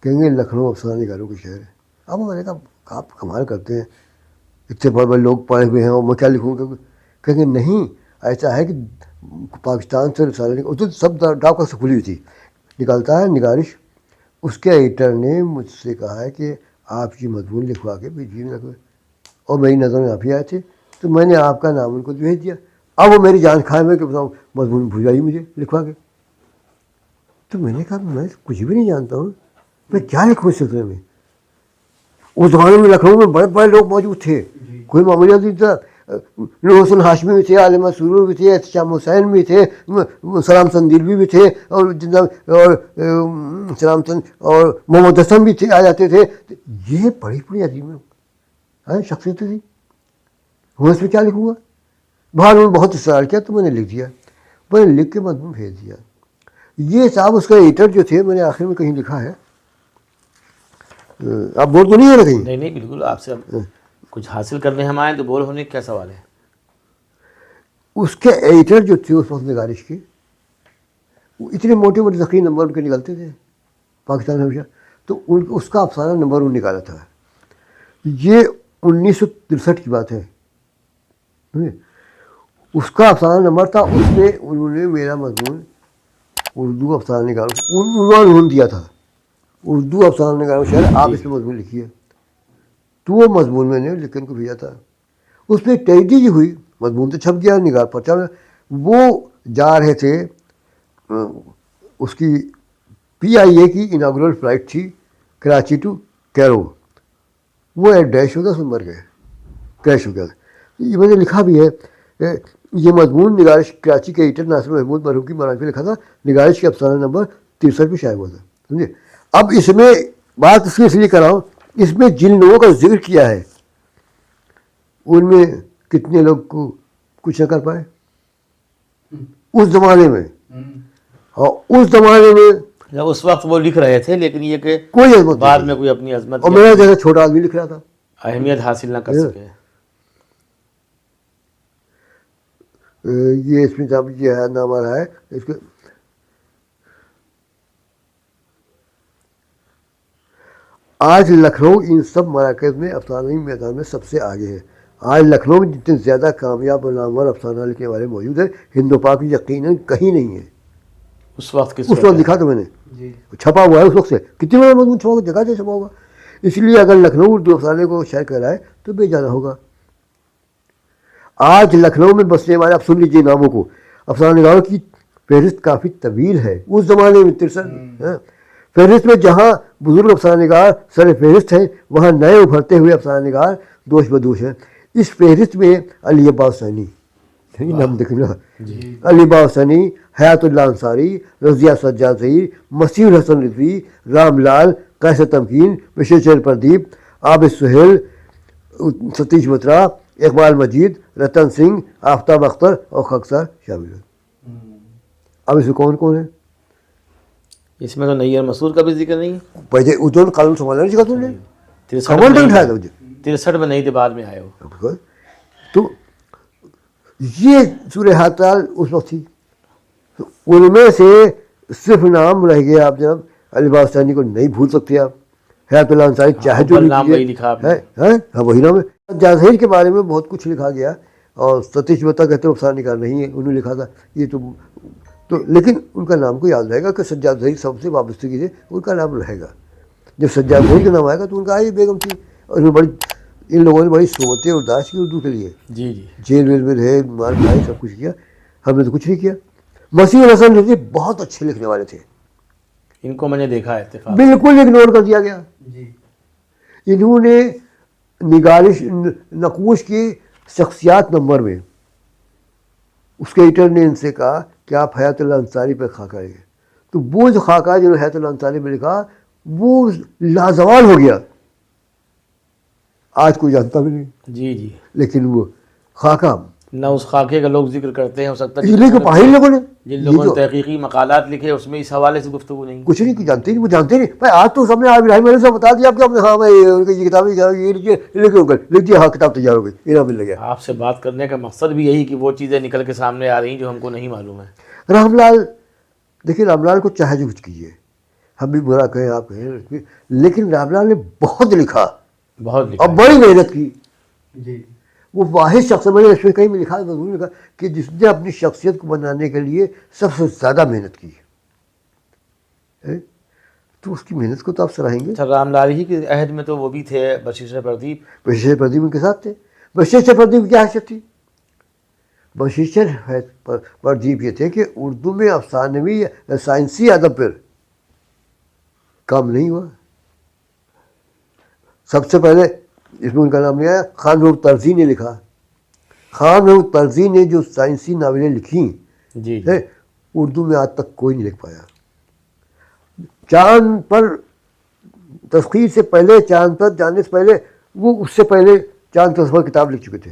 کہیں گے لکھنؤ افسانہ نگاروں کا شہر ہے. اب میں نے کہا آپ کمال کرتے ہیں، اتنے بڑے بڑے لوگ پڑھے ہوئے ہیں اور میں کیا لکھوں گا؟ کہیں گے نہیں، ایسا ہے کہ پاکستان سے رسالہ تو سب ڈاک سے کھلی ہوئی تھی، نکالتا ہے نگارش. اس کے ایڈیٹر نے مجھ سے کہا ہے کہ آپ یہ مضمون لکھوا کے بھیجیے گا، اور میری نظر میں آپ ہی آئے تھے، تو میں نے آپ کا نام ان کو بھیج دیا. اب وہ میری جان کھائے میں کہ مضمون بھجائیے مجھے لکھوا کے. تو میں نے کہا میں کچھ بھی نہیں جانتا ہوں، میں کیا لکھوں اس سلسلے میں. اس زمانے میں لکھنؤ میں بڑے بڑے لوگ موجود تھے، کوئی معمولی نہیں تھا. نور حسن ہاشمی بھی تھے، عالمہ سرور بھی تھے، احتشام حسین بھی تھے، سلام سندیلوی بھی تھے، اور سلام اور محمد حسن بھی تھے، آ جاتے تھے. یہ بڑی بڑی عظیم شخصیتیں تھیں. میں اس میں کیا لکھوں گا. بہر انہوں نے بہت اصرار کیا تو میں نے لکھ دیا. میں نے لکھ کے مضمون بھیج دیا. یہ صاحب اس کا ایڈیٹر جو تھے، میں نے آخر میں کہیں لکھا ہے، آپ بول تو نہیں ہے نا کہیں؟ نہیں نہیں بالکل، آپ سے کچھ حاصل کرنے ہم آئیں تو بول ہونے کا کیا سوال ہے. اس کے ایڈیٹر جو تھے اس وقت نگارش کے، وہ اتنے موٹے موٹے ذخیرے نمبر ان کے نکلتے تھے پاکستان ہمیشہ، تو اس کا افسانہ نمبر انہوں نے نکالا تھا. یہ 1963 کی بات ہے. اس کا افسانہ نمبر تھا، اس میں انہوں نے میرا مضمون اردو افسانہ نگاروں انہوں نے دیا تھا، اردو افسانہ نگاروں شاید آپ اس میں مضمون لکھیے. تو وہ مضمون میں نے لکھ کر کو بھیجا تھا. اس پہ تجدید ہوئی، مضمون تو چھپ گیا، نگار پرچہ میں. وہ جا رہے تھے، اس کی PIA کی اناگرل فلائٹ تھی کراچی ٹو کیرو. وہ ایک ڈیش ہو گیا، اس میں مر گئے، کریش ہو گیا. یہ میں نے لکھا بھی ہے. یہ مضمون نگارش کراچی کے ایڈیٹر ناصر محمود مرحوم کی مراج پہ لکھا تھا. نگارش کے افسانہ نمبر 63 پہ شائع ہوا تھا. سمجھے؟ اب اس میں بات اس لیے کر رہا ہوں، اس میں جن لوگوں کا ذکر کیا ہے ان میں کتنے لوگ کو کچھ نہ کر پائے اس زمانے میں. اور اس زمانے میں اس وقت وہ لکھ رہے تھے، لیکن یہ کہ کوئی عظمت بعد نہیں. میں کوئی اپنی عظمت اور میرا جیسا چھوٹا آدمی لکھ رہا تھا، اہمیت حاصل نہ کر سکے. یہ اس میں یہ ہے نام آ رہا ہے اس کے. آج لکھنؤ ان سب مراکز میں افسانوی میدان میں سب سے آگے ہے. آج لکھنؤ میں جتنے زیادہ کامیاب اور نامور افسانہ لکھنے والے موجود ہیں، ہند و پاک میں یقیناً کہیں نہیں ہے. اس وقت اس وقت لکھا تھا میں نے، چھپا ہوا ہے اس وقت سے. کتنی بڑا مضمون چھپا ہوگا، جگہ سے چھپا ہوگا. اس لیے اگر لکھنؤ اردو افسانے کو شائع کرائے تو بے جانا ہوگا. آج لکھنؤ میں بسنے والے، آپ سن لیجیے ناموں کو، افسانہ نگاروں کی فہرست کافی طویل ہے. اس زمانے میں 63 فہرست میں جہاں بزرگ افسانہ نگار سر فہرست ہیں، وہاں نئے ابھرتے ہوئے افسانہ نگار دوش بدوش ہیں. اس فہرست میں علی عباس ثانی، نام دیکھنا، علی عباس ثانی، حیات اللہ انصاری، رضیہ سجاد ظہیر، مسیح الحسن رضوی، رام لال، قیصر تمکین، وشیشور پردیپ، عابد سہیل، ستیش بترا، اقبال مجید، رتن سنگھ، آفتاب اختر اور خاکسار شامل ہیں. اب اس میں کون کون ہے؟ اس میں تو نیر مسعود کا بھی ذکر نہیں ہے. پہلے ادون قانون سنبھالنا نہیں سکھا تم نے، 63 میں نہیں تھے، بعد میں آئے وہ. تو یہ صورتحال اس وقت تھی. ان میں سے صرف نام رہ گیا. آپ جناب علی عباس ثانی کو نہیں بھول سکتے آپ. حیات اللہ انصاری چاہے جو نام وہی لکھا آپ نے. ہاں وہی نام ہے. جاظہیر کے بارے میں بہت کچھ لکھا گیا، اور ستیش بتا کہتے ہیں افسانہ نگار نہیں ہے، انہوں نے لکھا تھا. یہ تو لیکن ان کا نام کو یاد رہے گا کہ سجاد ظہیر سب سے وابستگی سے ان کا نام رہے گا. جب سجاد ظہیر کا نام آئے گا تو ان کا آئی بیگم تھی، اور ان لوگوں نے بڑی صحبتیں ارداز کی اردو کے لیے. جی جی، جیل ویل میں رہے، مار کھائے، سب کچھ کیا. ہم نے تو کچھ نہیں کیا. مسیح الحسن رضوی بہت اچھے لکھنے والے تھے، ان کو میں نے دیکھا ہے اتفاق. بالکل اگنور کر دیا گیا. انہوں نے نگارش نقوش کی شخصیات نمبر میں اس کے ایڈیٹر نے ان سے کہا کہ آپ حیات اللہ انصاری پہ خاکہ لیں. تو وہ جو خاکہ جنہوں نے حیات اللہ انصاری میں لکھا وہ لازوال ہو گیا. آج کوئی جانتا بھی نہیں. جی جی، لیکن وہ خاکہ نہ اس خاکے کا لوگ ذکر کرتے ہیں. ہو سکتا ہے لوگوں نے جن لوگوں نے تحقیقی مقالات لکھے اس میں اس حوالے سے گفتگو نہیں. کچھ نہیں جانتے، وہ جانتے نہیں. بھائی آج تو سب نے ابراہیم علیہ السلام بتا دیا آپ کہ ہاں بھائی یہ کتابیں لکھ دیا، ہاں کتاب تیار ہو گئی، انعام مل گیا. آپ سے بات کرنے کا مقصد بھی یہی کہ وہ چیزیں نکل کے سامنے آ رہی ہیں جو ہم کو نہیں معلوم ہے. رام لال، دیکھیے رام لال کو چاہے جو کچھ کیجیے، ہم بھی برا کہیں آپ کہیں، لیکن رام لال نے بہت لکھا، بہت لکھا اور بڑی محنت کی. وہ واحد شخص ہے، میں نے اس میں کہیں میں لکھا مضمون لکھا کہ جس نے اپنی شخصیت کو بنانے کے لیے سب سے زیادہ محنت کی. تو اس کی محنت کو تو آپ سراہیں گے. رام لال ہی کے عہد میں تو وہ بھی تھے بشیشر پردیپ. بشیشر پردیپ ان کے ساتھ تھے. بشیشر پردیپ کی کیا حیثیت تھی؟ بشیشر پردیپ یہ تھے کہ اردو میں افسانوی سائنسی ادب پر کام نہیں ہوا. سب سے پہلے اس میں ان کا نام نہیں آیا. خان محمود طرزی نے لکھا. خان محمود طرزی نے جو سائنسی ناولیں لکھیں جی اردو میں آج تک کوئی نہیں لکھ پایا. چاند پر تسخیر سے پہلے، چاند پر جانے سے پہلے وہ اس سے پہلے چاند کا سفر کتاب لکھ چکے تھے.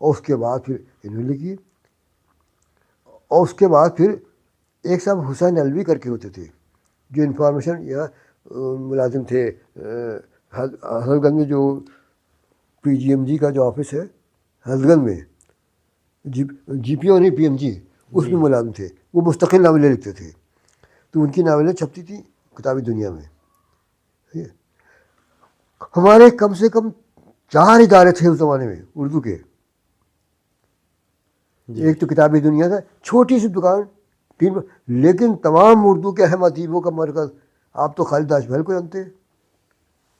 اور اس کے بعد پھر انہوں نے لکھی. اور اس کے بعد پھر ایک صاحب حسین علوی کر کے ہوتے تھے جو انفارمیشن یا ملازم تھے حضرت گنج میں، جو پی جی ایم جی کا جو آفس ہے حضرت گنج میں، جی پی او نہیں پی ایم جی، اس میں ملازم تھے. وہ مستقل ناولیں لکھتے تھے، تو ان کی ناولیں چھپتی تھیں کتابی دنیا میں. ہمارے کم سے کم 4 ادارے تھے اس زمانے میں اردو کے. ایک تو کتابی دنیا تھا، چھوٹی سی دکان، لیکن تمام اردو کے اہم ادیبوں کا مرکز. آپ تو خالد دانش محل کو جانتے ہیں،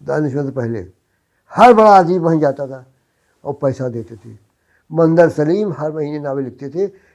دانشور سے پہلے ہر بڑا ادیب وہیں جاتا تھا اور پیسہ دیتے تھے. مندر سلیم ہر مہینے ناول لکھتے تھے،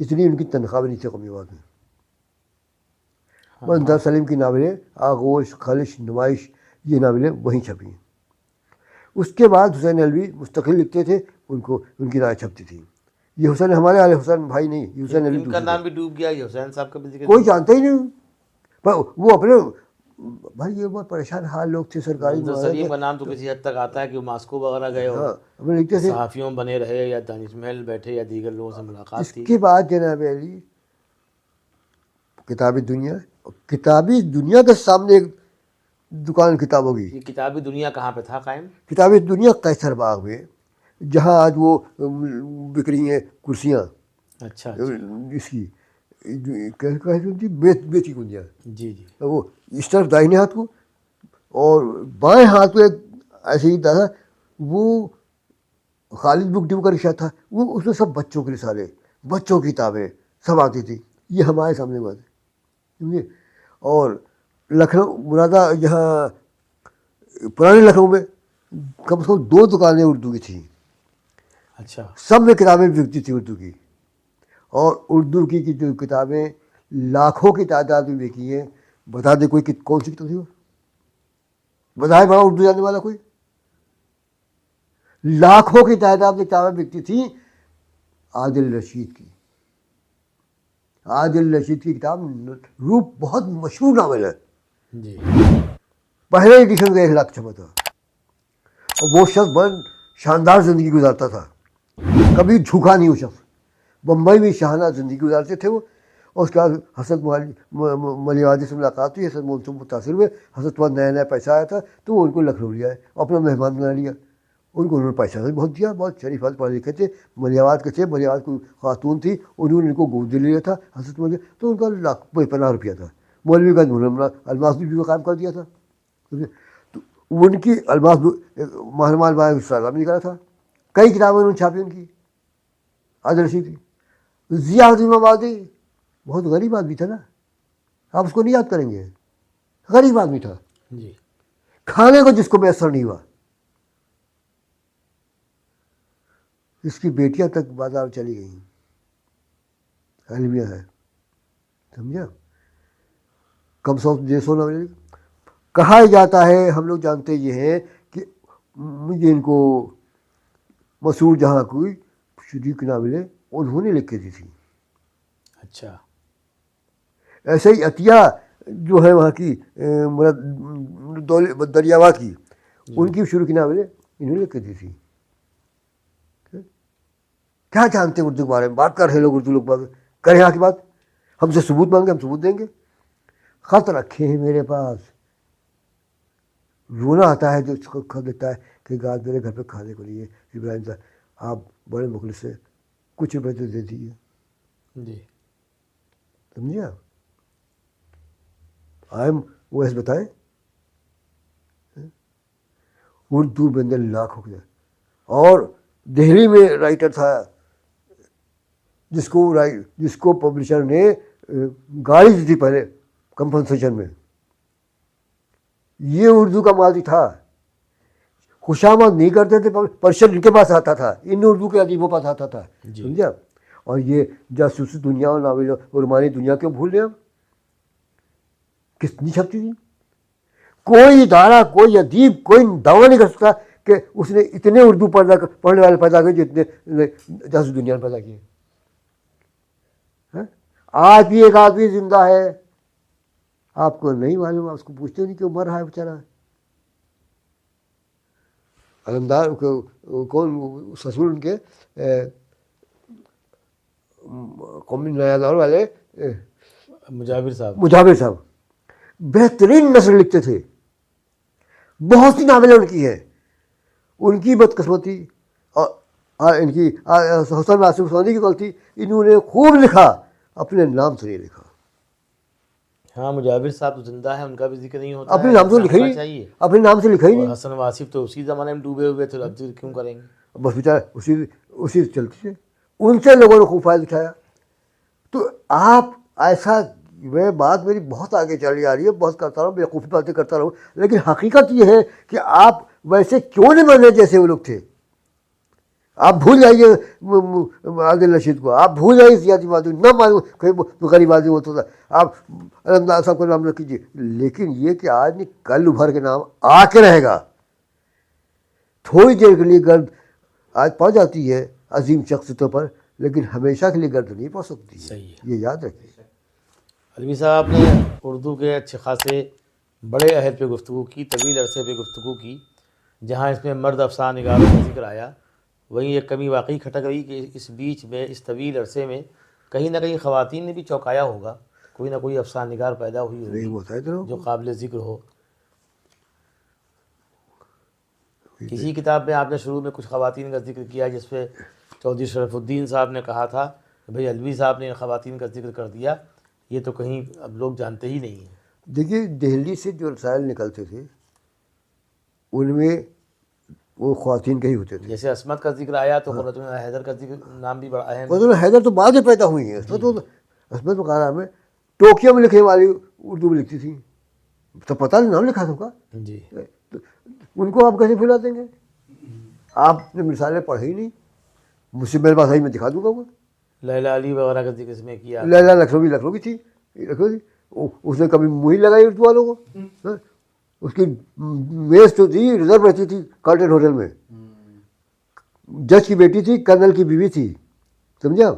اس لیے ان کی تنخواہ بھی نہیں تھی قومی آباد میں. مندر سلیم کی ناولیں آغوش، خلش، نمائش، یہ ناولیں وہیں چھپی ہیں. اس کے بعد حسین علوی مستقل لکھتے تھے، ان کی رائے چھپتی تھی. یہ حسین ہمارے والے حسین بھائی نہیں، یہ حسین علوی ان کا نام بھی ڈوب گیا، یہ حسین صاحب کا بھی ذکر کوئی جانتا ہی نہیں. وہ اپنے بھائی یہ بہت پریشان حال لوگ تھے سرکاری. منظر سلیم کا نام تو کسی حد تک آتا ہے کہ وہ ماسکو وغیرہ گئے ہو، اپنے لکھتے تھے. صحافیوں بنے رہے یا دانش محل بیٹھے یا دیگر لوگوں سے ملاقات تھی. اس کے بعد جناب علی کتابی دنیا کے سامنے ایک دکان کتابوں کی. یہ کتابی دنیا کہاں پہ تھا قائم؟ کتابی دنیا قیصر باغ میں، جہاں آج وہ بک رہی ہیں کرسیاں. اچھا اس کی بیچی کنجیاں. جی جی. وہ اس طرف دائیں ہاتھ کو اور بائیں ہاتھ کو ایک ایسے ہی تھا. وہ خالد بک ڈپو کا رکشہ تھا، وہ اس میں سب بچوں کے رسالے، بچوں کی کتابیں سب آتی تھی. یہ ہمارے سامنے بات ہے، سمجھے. اور لکھنؤ مرادہ جہاں پرانے لکھنؤ میں کم سے کم 2 دکانیں اردو کی تھیں. اچھا. سب میں کتابیں بکتی تھیں اردو کی. اور اردو کی جو کتابیں لاکھوں کی تعداد میں بکی ہیں. بتا دے کوئی کون سی کتاب تھی وہ؟ بتائے بڑا اردو جاننے والا کوئی؟ لاکھوں کی تعداد میں کتابیں بکتی تھیں. عادل رشید کی کتاب روپ بہت مشہور ناول ہے. جی. پہلے ایڈیشن کا 1 لاکھ چھپا تھا. اور وہ شخص بڑا شاندار زندگی گزارتا تھا، کبھی جھوکا نہیں. وہ شخص بمبئی میں شاہانہ زندگی گزارتے تھے وہ. اور اس کے بعد حسرت ملیوادی سے ملاقات ہوئی، حسرت مول سے متاثر ہوئے. حسرت بعد نیا پیسہ آیا تھا تو وہ ان کو لکھنؤ لیا ہے، اپنا مہمان بنا لیا. ان کو انہوں نے پیسہ بھی بہت دیا، بہت شریف آدمی پڑھے لکھے تھے. ملیواد کے تھے، ملیواد کو خاتون تھی، انہوں نے ان کو گود لیا تھا حسرت مول، تو ان کا 50 روپیہ تھا. مولوی گنج انہوں نے الماس بھی قائم کر دیا تھا. تو ان کی الماس مہرمال باغ سالہ میں نکالا تھا. کئی کتابیں انہوں نے چھاپی ان کی. عادل رشید کی. ضیاء الدین آبادی بہت غریب آدمی تھا نا، آپ اس کو نہیں یاد کریں گے. غریب آدمی تھا، جی. کھانے کو جس کو میسر نہیں ہوا. اس کی بیٹیاں تک بازار چلی گئیں، علمیہ ہے، سمجھا. کم سو کہا جاتا ہے، ہم لوگ جانتے یہ ہیں کہ مجھے ان کو مسعود جہاں کوئی شریک ناولیں انہوں نے لکھ کے دی تھی. اچھا. ایسے ہی عطیہ جو ہے وہاں کی دریاوا کی، ان کی شروع کی ناولیں انہوں نے لکھ کے دی تھی. کیا جانتے ہیں اردو کے بارے میں؟ بات کر رہے لوگ، اردو لوگ بات کریں یہاں کی بات. ہم سے ثبوت مانگے، ہم ثبوت دیں گے. خط رکھے ہیں میرے پاس. رونا آتا ہے جو خط دیتا ہے کہ آج میرے گھر پہ کھانے کو لیے ابراہیم صاحب آپ بڑے مخلص سے کچھ روپے تو دے دیجیے. جی. سمجھے آپ؟ آئم ویسے بتائیں، اردو میں اندر لاکھوں کے. اور دہلی میں رائٹر تھا جس کو پبلشر نے گاڑی دی تھی پہلے کمپنسیشن میں. یہ اردو کا ماضی تھا. خوشامد نہیں کرتے تھے، پرشر ان کے پاس آتا تھا، ان اردو کے ادیبوں پاس آتا تھا. سمجھا. اور یہ جاسوسی دنیا اور ناول اور رومانی دنیا کیوں بھول رہے ہم؟ کتنی چھپتی تھی. کوئی ادارہ، کوئی ادیب، کوئی دعویٰ نہیں کر سکتا کہ اس نے اتنے اردو پڑھنے والے پیدا کیے جتنے جاسوسی دنیا میں پیدا کیے. آج بھی ایک آدمی زندہ ہے، آپ کو نہیں معلوم، آپ اس کو پوچھتے نہیں کہ وہ مر رہا ہے بیچارہ. علمدار کون سسور ان کے قومی نیادار والے مجاور صاحب، مجاور صاحب بہترین نثر لکھتے تھے، بہت سی ناولیں ان کی ہیں. ان کی بدقسمتی اور ان کی حسن ناصر عثمانی کی غلطی، انہوں نے خوب لکھا، اپنے نام سے نہیں لکھا. ہاں مجاور صاحب تو زندہ ہے، ان کا بھی ذکر نہیں ہوتا اپنے ہے، نام سے ایسا لکھا ہی ہونا نہیں، چاہیے. اپنے نام سے لکھا ہی اور نہیں. حسن واصف تو اسی زمانے میں ڈوبے ہوئے تھے، اب ذکر کیوں کریں گے؟ بس بیچارہ اسی سے چلتے تھے. ان سے لوگوں نے خوب فائدہ اٹھایا. تو آپ ایسا، میں بات میری بہت آگے چلی آ رہی ہے، بہت کرتا رہوں، بیوقوفی باتیں کرتا رہوں، لیکن حقیقت یہ ہے کہ آپ ویسے کیوں نہیں بننے جیسے وہ لوگ تھے. آپ بھول جائیے عادل رشید کو، آپ بھول جائیے سیاسی بازی، نہ معلوم کوئی غریب بازی ہوتا تھا، آپ علمدار صاحب کو نام رکھ کیجیے. لیکن یہ کہ آج نہیں کل ابھر کے نام آ کے رہے گا. تھوڑی دیر کے لیے گرد آج پڑ جاتی ہے عظیم شخصیتوں پر، لیکن ہمیشہ کے لیے گرد نہیں پڑ سکتی. صحیح ہے. یہ یاد رکھیے. علوی صاحب نے اردو کے اچھے خاصے بڑے عہد پہ گفتگو کی، طویل عرصے پہ گفتگو کی. جہاں اس میں مرد افسانہ نگاروں کا ذکر آیا، وہیں ایک کمی واقعی کھٹک رہی کہ اس بیچ میں، اس طویل عرصے میں کہیں نہ کہیں خواتین نے بھی چوکایا ہوگا، کوئی نہ کوئی افسانہ نگار پیدا ہوئی نہیں ہوگی ہوتا ہے ادھر جو قابل ذکر ہو. کسی کتاب میں آپ نے شروع میں کچھ خواتین کا ذکر کیا، جس پہ چودھری شرف الدین صاحب نے کہا تھا کہ بھئی علوی صاحب نے خواتین کا ذکر کر دیا، یہ تو کہیں اب لوگ جانتے ہی نہیں ہیں. دیکھیے دہلی سے جو رسائل نکلتے تھے ان میں وہ خواتین کے ہی ہوتے تھے. جیسے عصمت کا ذکر آیا تو قرۃ العین حیدر کا ذکر نام بھی بڑا اہم ہے. قرۃ العین حیدر تو بعد میں پیدا ہوئی ہیں. عصمت مقارہ میں ٹوکیو میں لکھنے والی اردو میں لکھتی تھی، تو پتہ نہیں نام لکھا تھا ان کا. جی. ان کو آپ کیسے بھلا دیں گے؟ آپ نے مثالیں پڑھی ہی نہیں. مجھ سے میرے پاس آئی، میں دکھا دوں گا. وہ لیلا علی وغیرہ کا ذکر اس میں کیا. لیلا لکھنوی تھی، اس نے کبھی منہ لگائی اردو والوں کو. اس کی میز تو تھی، ریزرو رہتی تھی کارٹن ہوٹل میں. جج کی بیٹی تھی، کرنل کی بیوی تھی، سمجھا.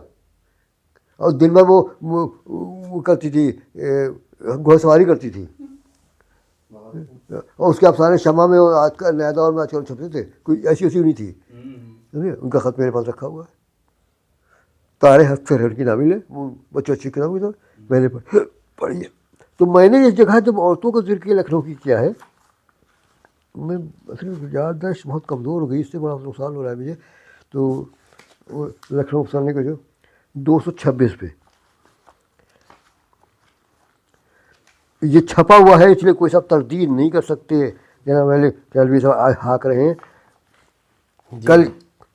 اور دن بھر وہ کرتی تھی، گھوڑ سواری کرتی تھی. اور اس کے افسانے شمع میں اور آج کل نیا دور میں آج کل چھپتے تھے، کوئی ایسی نہیں تھی. ان کا خط میرے پاس رکھا ہوا ہے. تارے ہفتے کی ناول ہے، وہ بچوں اچھی کتاب تھا، میں نے پڑھی ہے. تو میں نے اس جگہ جب عورتوں کا ذکر کیا لکھنؤ کی کیا ہے، میں اصل یادداشت بہت کمزور ہو گئی، اس سے بڑا نقصان ہو رہا ہے مجھے. تو لکھنؤ افسانے کا جو 226 پہ یہ چھپا ہوا ہے، اس لیے کوئی صاحب تردید نہیں کر سکتے. جناب میں نے علوی صاحب آج ہاک رہے ہیں کل،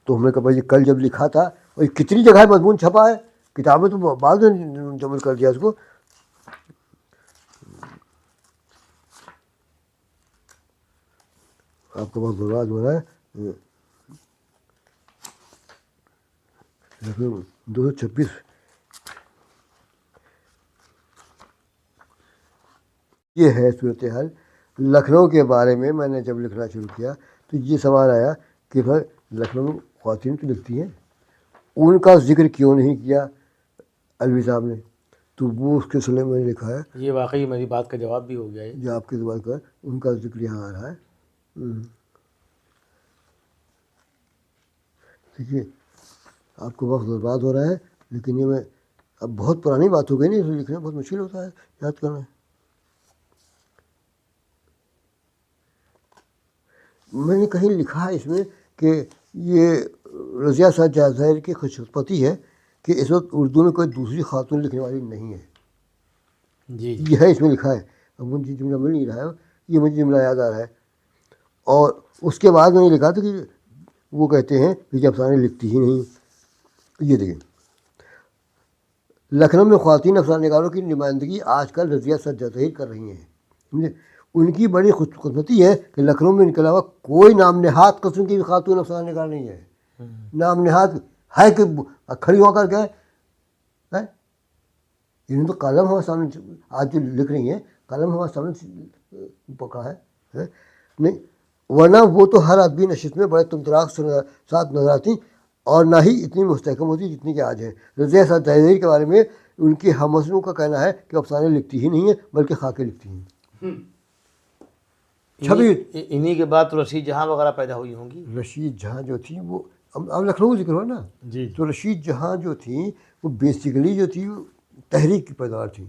تو ہم نے کہا بھائی کل جب لکھا تھا، اور یہ کتنی جگہ مضمون چھپا ہے. کتابیں تو بعد میں جمع کر دیا اس کو. آپ کا بہت برباد ہو رہا ہے. 226 یہ ہے صورتحال. لکھنؤ کے بارے میں میں نے جب لکھنا شروع کیا تو یہ سوال آیا کہ بھائی لکھنؤ میں خواتین تو لکھتی ہیں، ان کا ذکر کیوں نہیں کیا علوی صاحب نے. تو وہ اس کے سلسلے میں نے لکھا ہے. یہ واقعی میری بات کا جواب بھی ہو گیا ہے. جو آپ کی زبان کا ان کا ذکر یہاں آ رہا ہے. دیکھیے آپ کو وقت برباد ہو رہا ہے، لیکن یہ میں اب بہت پرانی بات ہو گئی نہیں، لکھنا بہت مشکل ہوتا ہے، یاد کرنا. میں نے کہیں لکھا ہے اس میں کہ یہ رضیہ صاحب جہاظہر کی خوش قسمتی ہے کہ اس وقت اردو میں کوئی دوسری خاتون لکھنے والی نہیں ہے. جی یہ ہے اس میں لکھا ہے. اب مجھے جملہ مل نہیں رہا ہے، یہ مجھے جملہ یاد آ رہا ہے. اور اس کے بعد میں نے لکھا تھا کہ وہ کہتے ہیں کہ جب افسانے لکھتی ہی نہیں. یہ دیکھیں لکھنؤ میں خواتین افسانہ نگاروں کی نمائندگی آج کل رضیہ صاحب جہاظہر کر رہی ہیں. سمجھے، ان کی بڑی خوش قسمتی ہے کہ لکھنؤ میں ان کے علاوہ کوئی نام نہاد قسم کی بھی خاتون افسانہ نگار نہیں ہے. نام نہاد ہے کہ کھڑی ہو کر کے انہوں نے تو قلم ہمارے سامنے آج جو لکھ رہی ہیں، قلم ہمارے سامنے پکا ہے نہیں، ورنہ وہ تو ہر ادبی نشست میں بڑے تمتراک ساتھ نظر آتی اور نہ ہی اتنی مستحکم ہوتی جتنی کہ آج ہے. رضیہ صاحب جہاظہر کے بارے میں ان کی ہم وطنوں کا کہنا ہے کہ افسانے لکھتی ہی نہیں ہیں بلکہ خاکے لکھتی ہیں. انہی کے بعد تو رشید جہاں وغیرہ پیدا ہوئی ہوں گی. رشید جہاں جو تھی وہ اب لکھنؤ ذکر ہوا نا. جی. تو رشید جہاں جو تھیں وہ بیسیکلی جو تھی وہ تحریک کی پیداوار تھی,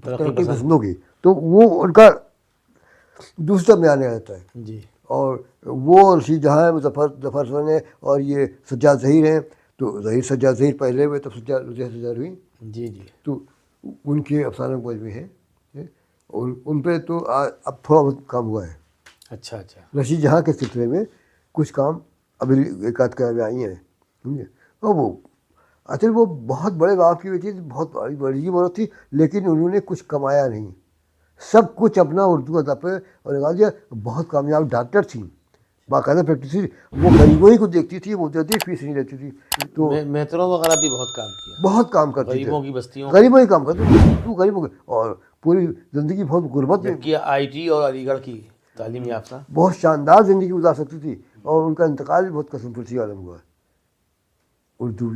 ترقی پسندوں کی. تو وہ ان کا دوسرا بیان آتا ہے. جی. اور وہ رشید جہاں ہے, ظفر حسن ہے, اور یہ سجاد ظہیر ہیں. تو سجاد ظہیر پہلے ہوئے تب سجاد ہوئی. جی جی. تو ان کے افسانہ کوئی بھی ہیں, ان پہ تو اب تھوڑا بہت کام ہوا ہے. اچھا اچھا. رشید جہاں کے سلسلے میں کچھ کام ابھی ایک آدھ کتابیں آئی ہیں, سمجھے. اور وہ اصل وہ بہت بڑے باپ کی ہوئی تھی, بہت بڑی عورت تھی, لیکن انہوں نے کچھ کمایا نہیں, سب کچھ اپنا اردو ادب پہ اور لگا دیا. بہت کامیاب ڈاکٹر تھیں, باقاعدہ پریکٹس تھی. وہ غریبوں ہی کو دیکھتی تھی, وہ دیتی فیس نہیں لیتی تھی. تو میتروں وغیرہ بھی بہت کام کیا, بہت کام کرتی تھی, غریبوں کی بستیوں, غریبوں ہی کام کرتے تھے. تو غریبوں کے اور پوری زندگی بہت غربت میں, جبکہ آئی ٹی اور علی گڑھ کی تعلیم یافتہ, بہت شاندار زندگی گزار سکتی تھی. اور ان کا انتقال بھی بہت قسم پرسی عالم ہوا اردو.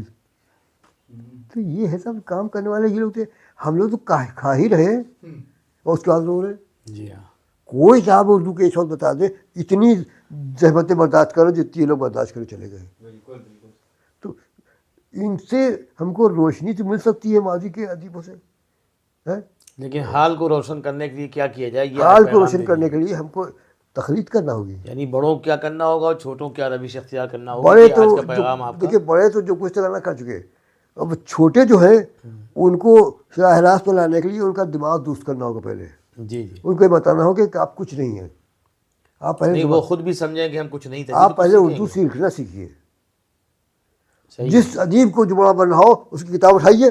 تو یہ ہے سب کام کرنے والے یہ لوگ تھے. ہم لوگ تو کھا ہی رہے اور اس کے بعد لوگ رہے. جی ہاں. کوئی صاحب اردو کے اس وقت بتا دے اتنی زحمتیں برداشت کرو جتنی یہ لوگ برداشت کرے چلے گئے. تو ان سے ہم کو روشنی تو مل سکتی ہے ماضی کے ادیبوں سے, لیکن حال کو روشن کرنے کے لیے کیا کیا جائے, یہ حال کو روشن کرنے کے لیے ہم کو تخلیق کرنا ہوگی. یعنی بڑوں کیا کرنا ہوگا اور چھوٹوں کیا روش اختیار کرنا ہوگا. بڑے آج تو کا پیغام آپ کا, دیکھیے بڑے تو جو کچھ کرنا کر چکے, اب چھوٹے جو ہیں ان کو شاہ راست پہ لانے کے لیے ان کا دماغ درست کرنا ہوگا. پہلے جی جی, ان کو یہ بتانا ہوگا کہ آپ کچھ نہیں ہیں. آپ پہلے نہیں وہ خود بھی سمجھیں کہ ہم کچھ نہیں تھے. آپ پہلے اردو سیکھنا سیکھیے. جس ادیب کو جو بڑا بننا ہو اس کی کتاب اٹھائیے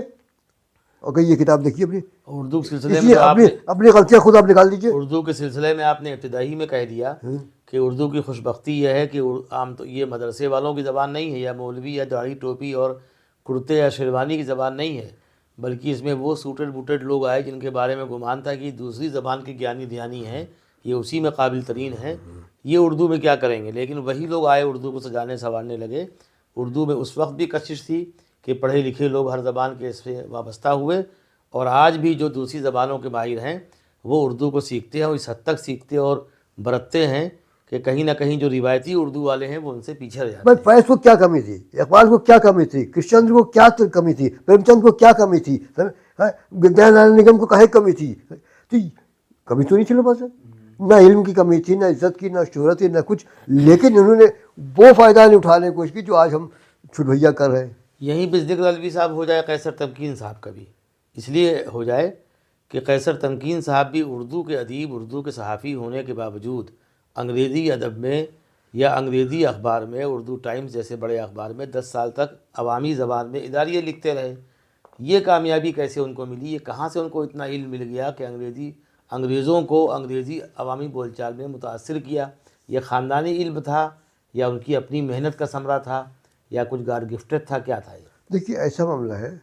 اور کہیے یہ کتاب دیکھیے اپنی. اردو کے سلسلے میں اپنی غلطیاں خود آپ نکال دیجیے. اردو کے سلسلے میں آپ نے ابتدائی میں کہہ دیا کہ اردو کی خوش بختی یہ ہے کہ عام تو یہ مدرسے والوں کی زبان نہیں ہے, یا مولوی یا داڑھی ٹوپی اور کرتے یا شیروانی کی زبان نہیں ہے, بلکہ اس میں وہ سوٹڈ بوٹڈ لوگ آئے جن کے بارے میں گمان تھا کہ دوسری زبان کے گیانی دھیانی ہیں, یہ اسی میں قابل ترین ہیں, یہ اردو میں کیا کریں گے. لیکن وہی لوگ آئے, اردو کو سجانے سنوارنے لگے. اردو میں اس وقت بھی کشش تھی کہ پڑھے لکھے لوگ ہر زبان کے اس سے وابستہ ہوئے, اور آج بھی جو دوسری زبانوں کے ماہر ہیں وہ اردو کو سیکھتے ہیں, اور اس حد تک سیکھتے اور برتتے ہیں کہ کہیں نہ کہیں جو روایتی اردو والے ہیں وہ ان سے پیچھے رہ جاتے ہیں. فیض کو کیا کمی تھی, اقبال کو کیا کمی تھی, کرشن چندر کو کیا کمی تھی, پریم چند کو کیا کمی تھی, ودیا نارائن نگم کو کہیں کمی تھی. تو کمی تو نہیں تھی لوگوں سے, نہ علم کی کمی تھی, نہ عزت کی, نہ شہرت کی, نہ کچھ. لیکن انہوں نے وہ فائدہ نہیں اٹھانے کی کوشش کی جو آج ہم چھٹبھیا کر رہے ہیں. یہیں پہ ذکر الوی صاحب ہو جائے قیصر تمکین صاحب کا بھی, اس لیے ہو جائے کہ قیصر تمکین صاحب بھی اردو کے ادیب, اردو کے صحافی ہونے کے باوجود انگریزی ادب میں یا انگریزی اخبار میں, اردو ٹائمز جیسے بڑے اخبار میں 10 سال تک عوامی زبان میں اداریے لکھتے رہے. یہ کامیابی کیسے ان کو ملی, یہ کہاں سے ان کو اتنا علم مل گیا کہ انگریزوں کو انگریزی عوامی بول چال میں متاثر کیا؟ یہ خاندانی علم تھا یا ان کی اپنی محنت کا ثمرہ تھا یا کچھ گاڈ گفٹڈ تھا, کیا تھا یہ؟ دیکھیے ایسا معاملہ ہے,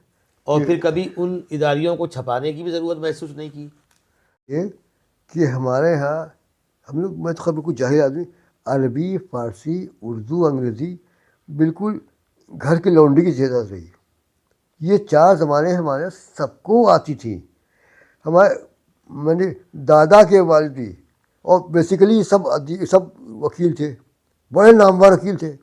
اور پھر کبھی ان اداریوں کو چھپانے کی بھی ضرورت محسوس نہیں کی. یہ کہ ہمارے ہاں ہم لوگ, میں تو خبر کچھ جاہل آدمی, عربی, فارسی, اردو, انگریزی بالکل گھر کی لونڈی کی تعداد رہی. یہ 4 زبانیں ہمارے سب کو آتی تھیں. ہمارے میں نے دادا کے والد بھی, اور بیسیکلی سب وکیل تھے, بڑے نامور وکیل تھے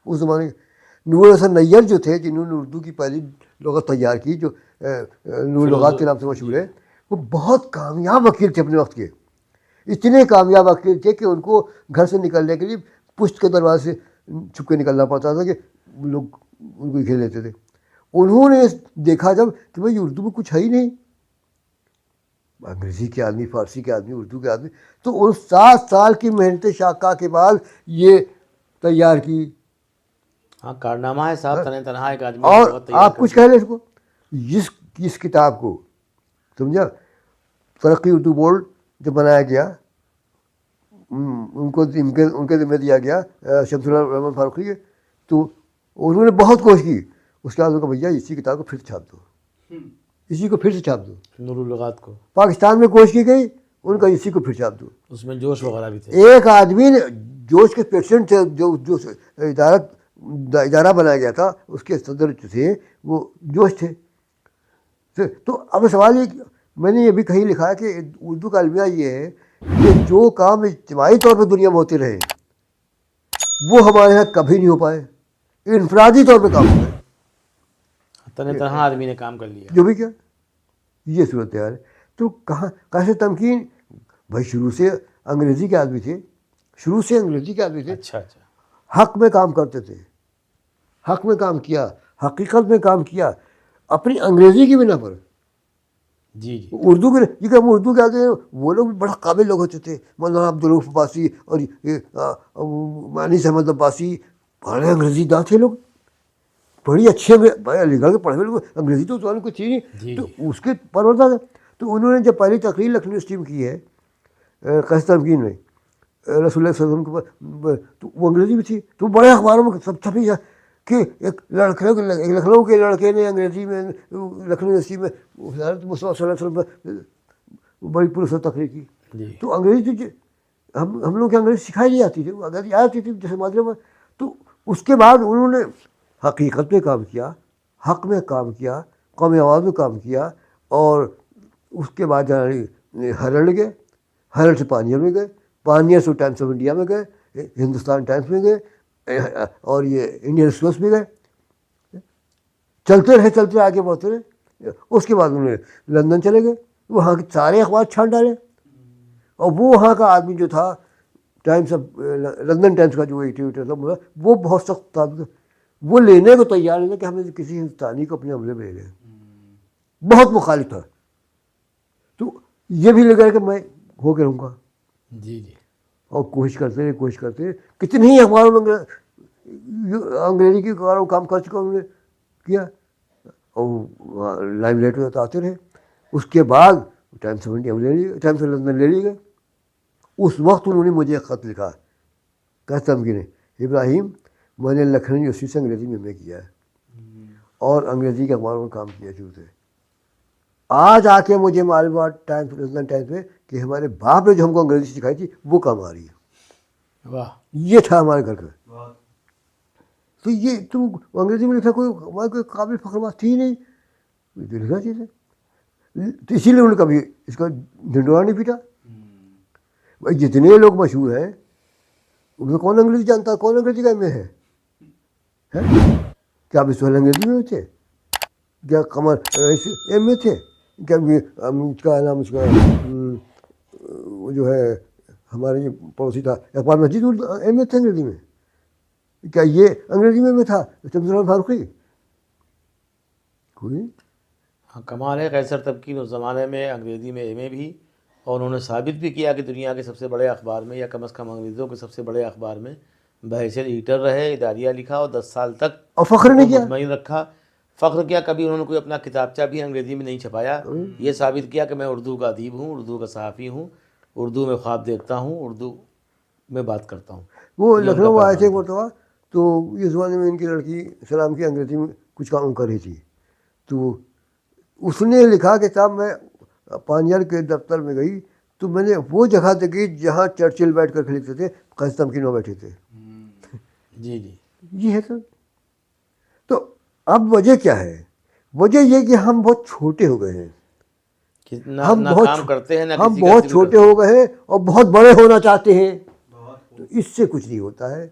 اس زمانے کے. نور الحسن نیّر جو تھے جنہوں نے اردو کی پہلی لغت تیار کی, جو نور لغات کے نام سے مشہور ہے, وہ بہت کامیاب وکیل تھے اپنے وقت کے. اتنے کامیاب وکیل تھے کہ ان کو گھر سے نکلنے کے لیے پشت کے دروازے سے چھپ کے نکلنا پڑتا تھا کہ لوگ ان کو کھیل لیتے تھے. انہوں نے دیکھا جب کہ بھائی اردو میں کچھ ہے ہی نہیں, انگریزی کے آدمی, فارسی کے آدمی, اردو کے آدمی, تو ان 7 سال کی محنت شاقہ کے بعد یہ تیار کی. ہاں کارنامہ ہے صاحب, تنہا ایک آدمی. اور آپ کچھ کہہ لیں اس کو, اس کتاب کو سمجھا, ترقی اردو بورڈ جو بنایا گیا, ان کے ذمہ دیا گیا شمس الرحمن فاروقی کے, تو انہوں نے بہت کوشش کی. اس کے بعد ان کا بھیا اسی کتاب کو پھر سے چھاپ دو, اسی کو پھر سے چھاپ دو. نور اللغات کو پاکستان میں کوشش کی گئی, ان کا اسی کو پھر چھاپ دو. اس میں جوش وغیرہ بھی تھے. ایک آدمی نے, جوش کے پیشنٹ تھے, جو ادارہ بنایا گیا تھا اس کے صدر جو تھے وہ جوش تھے. تو اب سوال یہ, میں نے یہ بھی کہیں لکھا ہے کہ اردو کا المیہ یہ ہے کہ جو کام اجتماعی طور پہ دنیا میں ہوتے رہے وہ ہمارے یہاں کبھی نہیں ہو پائے، انفرادی طور پہ کام ہو گئے، تنہا آدمی نے کام کر لیا. جو بھی کیا یہ صورت حال ہے. تو کہاں سے تمکین؟ بھائی شروع سے انگریزی کے آدمی تھے، اچھا اچھا. حق میں کام کرتے تھے، حق میں کام کیا، حقیقت میں کام کیا، اپنی انگریزی کی بنا پر. جی جی. اردو کے یہ کہ ہم اردو کے آتے ہیں، وہ لوگ بھی بڑا قابل لوگ ہوتے تھے، مولانا عبدالرؤف عباسی اور مانس احمد عباسی، بڑے انگریزی داں تھے لوگ، بڑی اچھے علی گڑھ کے پڑھے ہوئے لوگ. انگریزی تو زبان کوئی تھی نہیں، تو اس کے پرورتا تھا. تو انہوں نے جب پہلی تقریر لکھنؤ یونیورسٹی میں کی ہے قصد تمکین میں رسول اللہ صلی اللہ علیہ وسلم کے، تو وہ انگریزی میں تھی. تو بڑے اخباروں میں سب چھپی کہ ایک لکھنؤ کے لڑکے نے انگریزی میں لکھنؤ یونیورسٹی میں حضرت مصطفیٰ صلی اللہ علیہ وسلم پر بڑی پرسر تقریر کی. تو انگریزی ہم لوگ کی انگریزی سکھائی نہیں جاتی تھی، انگریزی آتی تھی جیسے مادری میں. تو اس کے بعد انہوں نے حقیقت میں کام کیا، حق میں کام کیا، قومی آواز میں کام کیا، اور اس کے بعد ہرلڈ گئے، ہرلڈ سے پانیئر میں گئے، پانیئر سے ٹائمس آف انڈیا میں گئے، ہندوستان ٹائمس میں گئے، اور یہ انڈین ایکسپریس میں گئے. چلتے رہے آگے بڑھتے رہے. اس کے بعد انہوں نے لندن چلے گئے، وہاں کے سارے اخبار چھان ڈالے. اور وہ وہاں کا آدمی جو تھا ٹائمس آف لندن ٹائمس کا جو ایڈیٹر تھا وہ بہت سخت تھا، وہ لینے کو تیار نہیں تھا کہ ہمیں کسی ہندوستانی کو اپنے عملے میں لے لیں، بہت مخالف تھا. تو یہ بھی لگا کہ میں ہو کے رہوں گا. جی جی. اور کوشش کرتے رہے کتنی ہی اخباروں میں انگریزی کے اخباروں کام کر چکا انہوں نے کیا، اور لائم لائٹ میں آتے رہے. اس کے بعد ٹائمس آف انڈیا میں لے لیے، ٹائمس آف لندن لے لیے گئے. اس وقت انہوں نے مجھے ایک خط لکھا، کہتا ہوں کہ ابراہیم میں نے لکھنؤ یونیورسٹی سے انگریزی میں ایم اے کیا ہے اور انگریزی کے اخباروں میں کام کیا شروع سے. آج آ کے مجھے معلومات ٹائمس لندن ٹائمس میں کہ ہمارے باپ نے جو ہم کو انگریزی سکھائی تھی وہ کام آ رہی ہے. واہ. یہ تھا ہمارے گھر کا. تو یہ تم انگریزی میں لکھا، ہمارے کوئی قابل فخر بات تھی نہیں، جو لکھنا چاہیے. تو اسی لیے انہوں نے کبھی اس کا ڈنڈورا نہیں پیٹا. بھائی جتنے لوگ مشہور ہیں ان میں کون انگریزی جانتا ہے؟ کون انگریزی کا ایم اے ہے؟ کیا اب اس وقت انگریزی میں تھے؟ کیا قمر ایم اے تھے؟ کیا کا نام اس کا وہ جو ہے ہمارے پڑوسی تھا اقبال مجید ایم اے تھے انگریزی میں؟ کیا یہ انگریزی میں تھا شمس فاروقی؟ کوئی. ہاں کمال ہے. قیصر تمکین اس زمانے میں انگریزی میں ایم اے بھی، اور انہوں نے ثابت بھی کیا کہ دنیا کے سب سے بڑے اخبار میں، یا کم از کم انگریزوں کے سب سے بڑے اخبار میں بحیثیت ایڈیٹر رہے، اداریہ لکھا، اور 10 سال تک اور فخر نہیں کیا. مطمئن رکھا. فخر کیا کبھی انہوں نے کوئی اپنا کتابچہ بھی انگریزی میں نہیں چھپایا. یہ ثابت کیا کہ میں اردو کا ادیب ہوں، اردو کا صحافی ہوں، اردو میں خواب دیکھتا ہوں، اردو میں بات کرتا ہوں. وہ لکھنؤ آئے تھے مرتبہ، تو اس زمانے میں ان کی لڑکی سلام کی انگریزی میں کچھ کام کر رہی تھی. تو اس نے لکھا کہ صاحب میں پانیار کے دفتر میں گئی تو میں نے وہ جگہ دیکھی جہاں چرچل بیٹھ کر کے لکھتے تھے، قیصر تمکین میں بیٹھے تھے. جی جی. یہ ہے سر. تو اب وجہ کیا ہے؟ وجہ یہ کہ ہم بہت چھوٹے ہو گئے ہیں، نہ کام کرتے ہیں، نہ ہم کسی کا بہت چھوٹے ہو گئے ہیں اور بہت بڑے ہونا چاہتے ہیں. تو اس سے کچھ نہیں ہوتا ہے.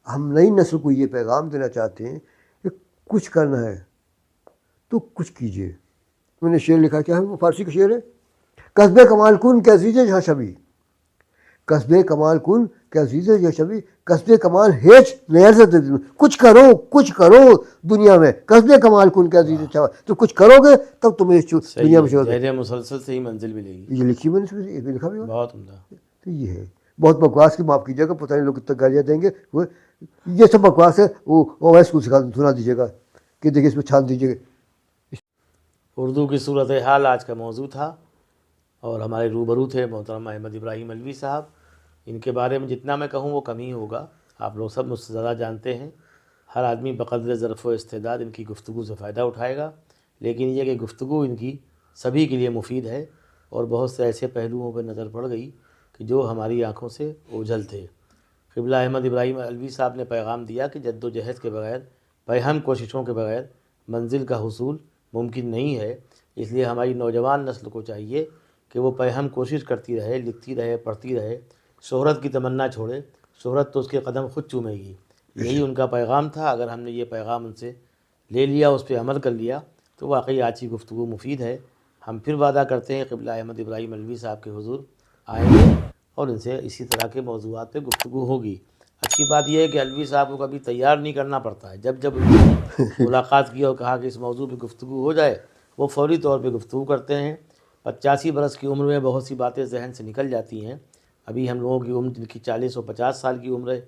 ہم نئی نسل کو یہ پیغام دینا چاہتے ہیں کہ کچھ کرنا ہے تو کچھ کیجیے. میں نے شعر لکھا، کیا ہے وہ فارسی کا شعر ہے، قصب کمال کن کہ عزیز جہاں شبی، قصب کمال کن کہ عزیز جہاں شبی، قصب کمال ہیچ نیرزت دن. کچھ کرو دنیا میں، قصب کمال کن کہ عزیز جہاں. تو کچھ کرو گے تب تمہیں دنیا میں شعور ہے. مسلسل سے ہی منزل ملے گی. یہ لکھی میں نے، یہ لکھا بھی بہت عمدہ. تو یہ ہے بہت بکواس کی، معاف کیجیے گا، پتہ نہیں لوگ کتنا گالیاں دیں گے. یہ سب بکواس ہے. وہ اویس کو سنا دیجیے گا کہ دیکھیے اس میں چھان دیجیے گا. اردو کی صورتحال آج کا موضوع تھا، اور ہمارے روبرو تھے محترم احمد ابراہیم علوی صاحب. ان کے بارے میں جتنا میں کہوں وہ کم ہی ہوگا. آپ لوگ سب مجھ سے زیادہ جانتے ہیں. ہر آدمی بقدر ظرف و استعداد ان کی گفتگو سے فائدہ اٹھائے گا، لیکن یہ کہ گفتگو ان کی سبھی کے لیے مفید ہے، اور بہت سے ایسے پہلوؤں پہ نظر پڑ گئی کہ جو ہماری آنکھوں سے اوجھل تھے. قبلہ احمد ابراہیم علوی صاحب نے پیغام دیا کہ جد و جہد کے بغیر، پہم کوششوں کے بغیر منزل کا حصول ممکن نہیں ہے. اس لیے ہماری نوجوان نسل کو چاہیے کہ وہ ہم کوشش کرتی رہے، لکھتی رہے، پڑھتی رہے، شہرت کی تمنا چھوڑے، شہرت تو اس کے قدم خود چومے گی۔ یہی ان کا پیغام تھا۔ اگر ہم نے یہ پیغام ان سے لے لیا، اس پہ عمل کر لیا، تو واقعی آج کی گفتگو مفید ہے۔ ہم پھر وعدہ کرتے ہیں قبلہ احمد ابراہیم علوی صاحب کے حضور آئیں گے اور ان سے اسی طرح کے موضوعات پہ گفتگو ہوگی۔ اچھی بات یہ ہے کہ علوی صاحب کو کبھی تیار نہیں کرنا پڑتا ہے، جب جب ان سے ملاقات کی اور کہا کہ اس موضوع پہ گفتگو ہو جائے، وہ فوری طور پہ گفتگو کرتے ہیں۔ 85 برس کی عمر میں بہت سی باتیں ذہن سے نکل جاتی ہیں۔ ابھی ہم لوگوں کی عمر جن کی 40 و 50 سال کی عمریں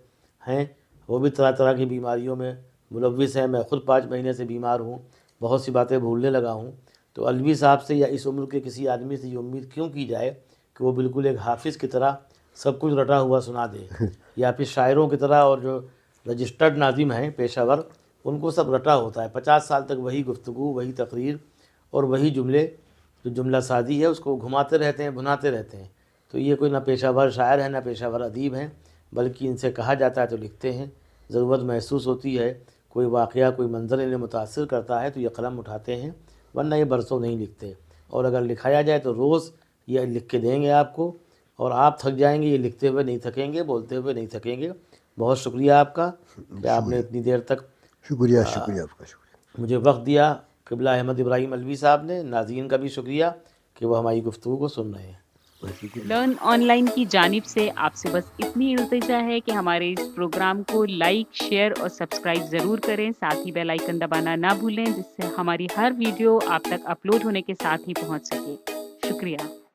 ہیں، وہ بھی طرح طرح کی بیماریوں میں ملوث ہیں۔ میں خود 5 مہینے سے بیمار ہوں، بہت سی باتیں بھولنے لگا ہوں۔ تو علوی صاحب سے یا اس عمر کے کسی آدمی سے یہ امید کیوں کی جائے کہ وہ بالکل ایک حافظ کی طرح سب کچھ رٹا ہوا سنا دے، یا پھر شاعروں کی طرح، اور جو رجسٹرڈ ناظم ہیں پیشہ ور، ان کو سب رٹا ہوتا ہے۔ 50 سال تک وہی گفتگو، وہی تقریر اور وہی جملے، جو جملہ سازی ہے اس کو گھماتے رہتے ہیں، بھناتے رہتے ہیں۔ تو یہ کوئی نہ پیشہ ور شاعر ہے، نہ پیشہ ور ادیب ہیں، بلکہ ان سے کہا جاتا ہے تو لکھتے ہیں۔ ضرورت محسوس ہوتی ہے، کوئی واقعہ، کوئی منظر انہیں متاثر کرتا ہے تو یہ قلم اٹھاتے ہیں، ورنہ یہ برسوں نہیں لکھتے۔ اور اگر لکھایا جائے تو روز یہ لکھ کے دیں گے آپ کو، اور آپ تھک جائیں گے، یہ لکھتے ہوئے نہیں تھکیں گے، بولتے ہوئے نہیں تھکیں گے۔ بہت شکریہ آپ کا کہ آپ نے اتنی دیر تک شکریہ آپ کا شکریہ۔ مجھے وقت دیا۔ قبلہ احمد ابراہیم علوی صاحب نے، ناظرین کا بھی شکریہ کہ وہ ہماری گفتگو کو سن رہے ہیں۔ لرن آن لائن کی جانب سے آپ سے بس اتنی التجا ہے کہ ہمارے اس پروگرام کو لائک، شیئر اور سبسکرائب ضرور کریں، ساتھ ہی بیل آئیکن دبانا نہ بھولیں، جس سے ہماری ہر ویڈیو آپ تک اپلوڈ ہونے کے ساتھ ہی پہنچ سکے۔ شکریہ۔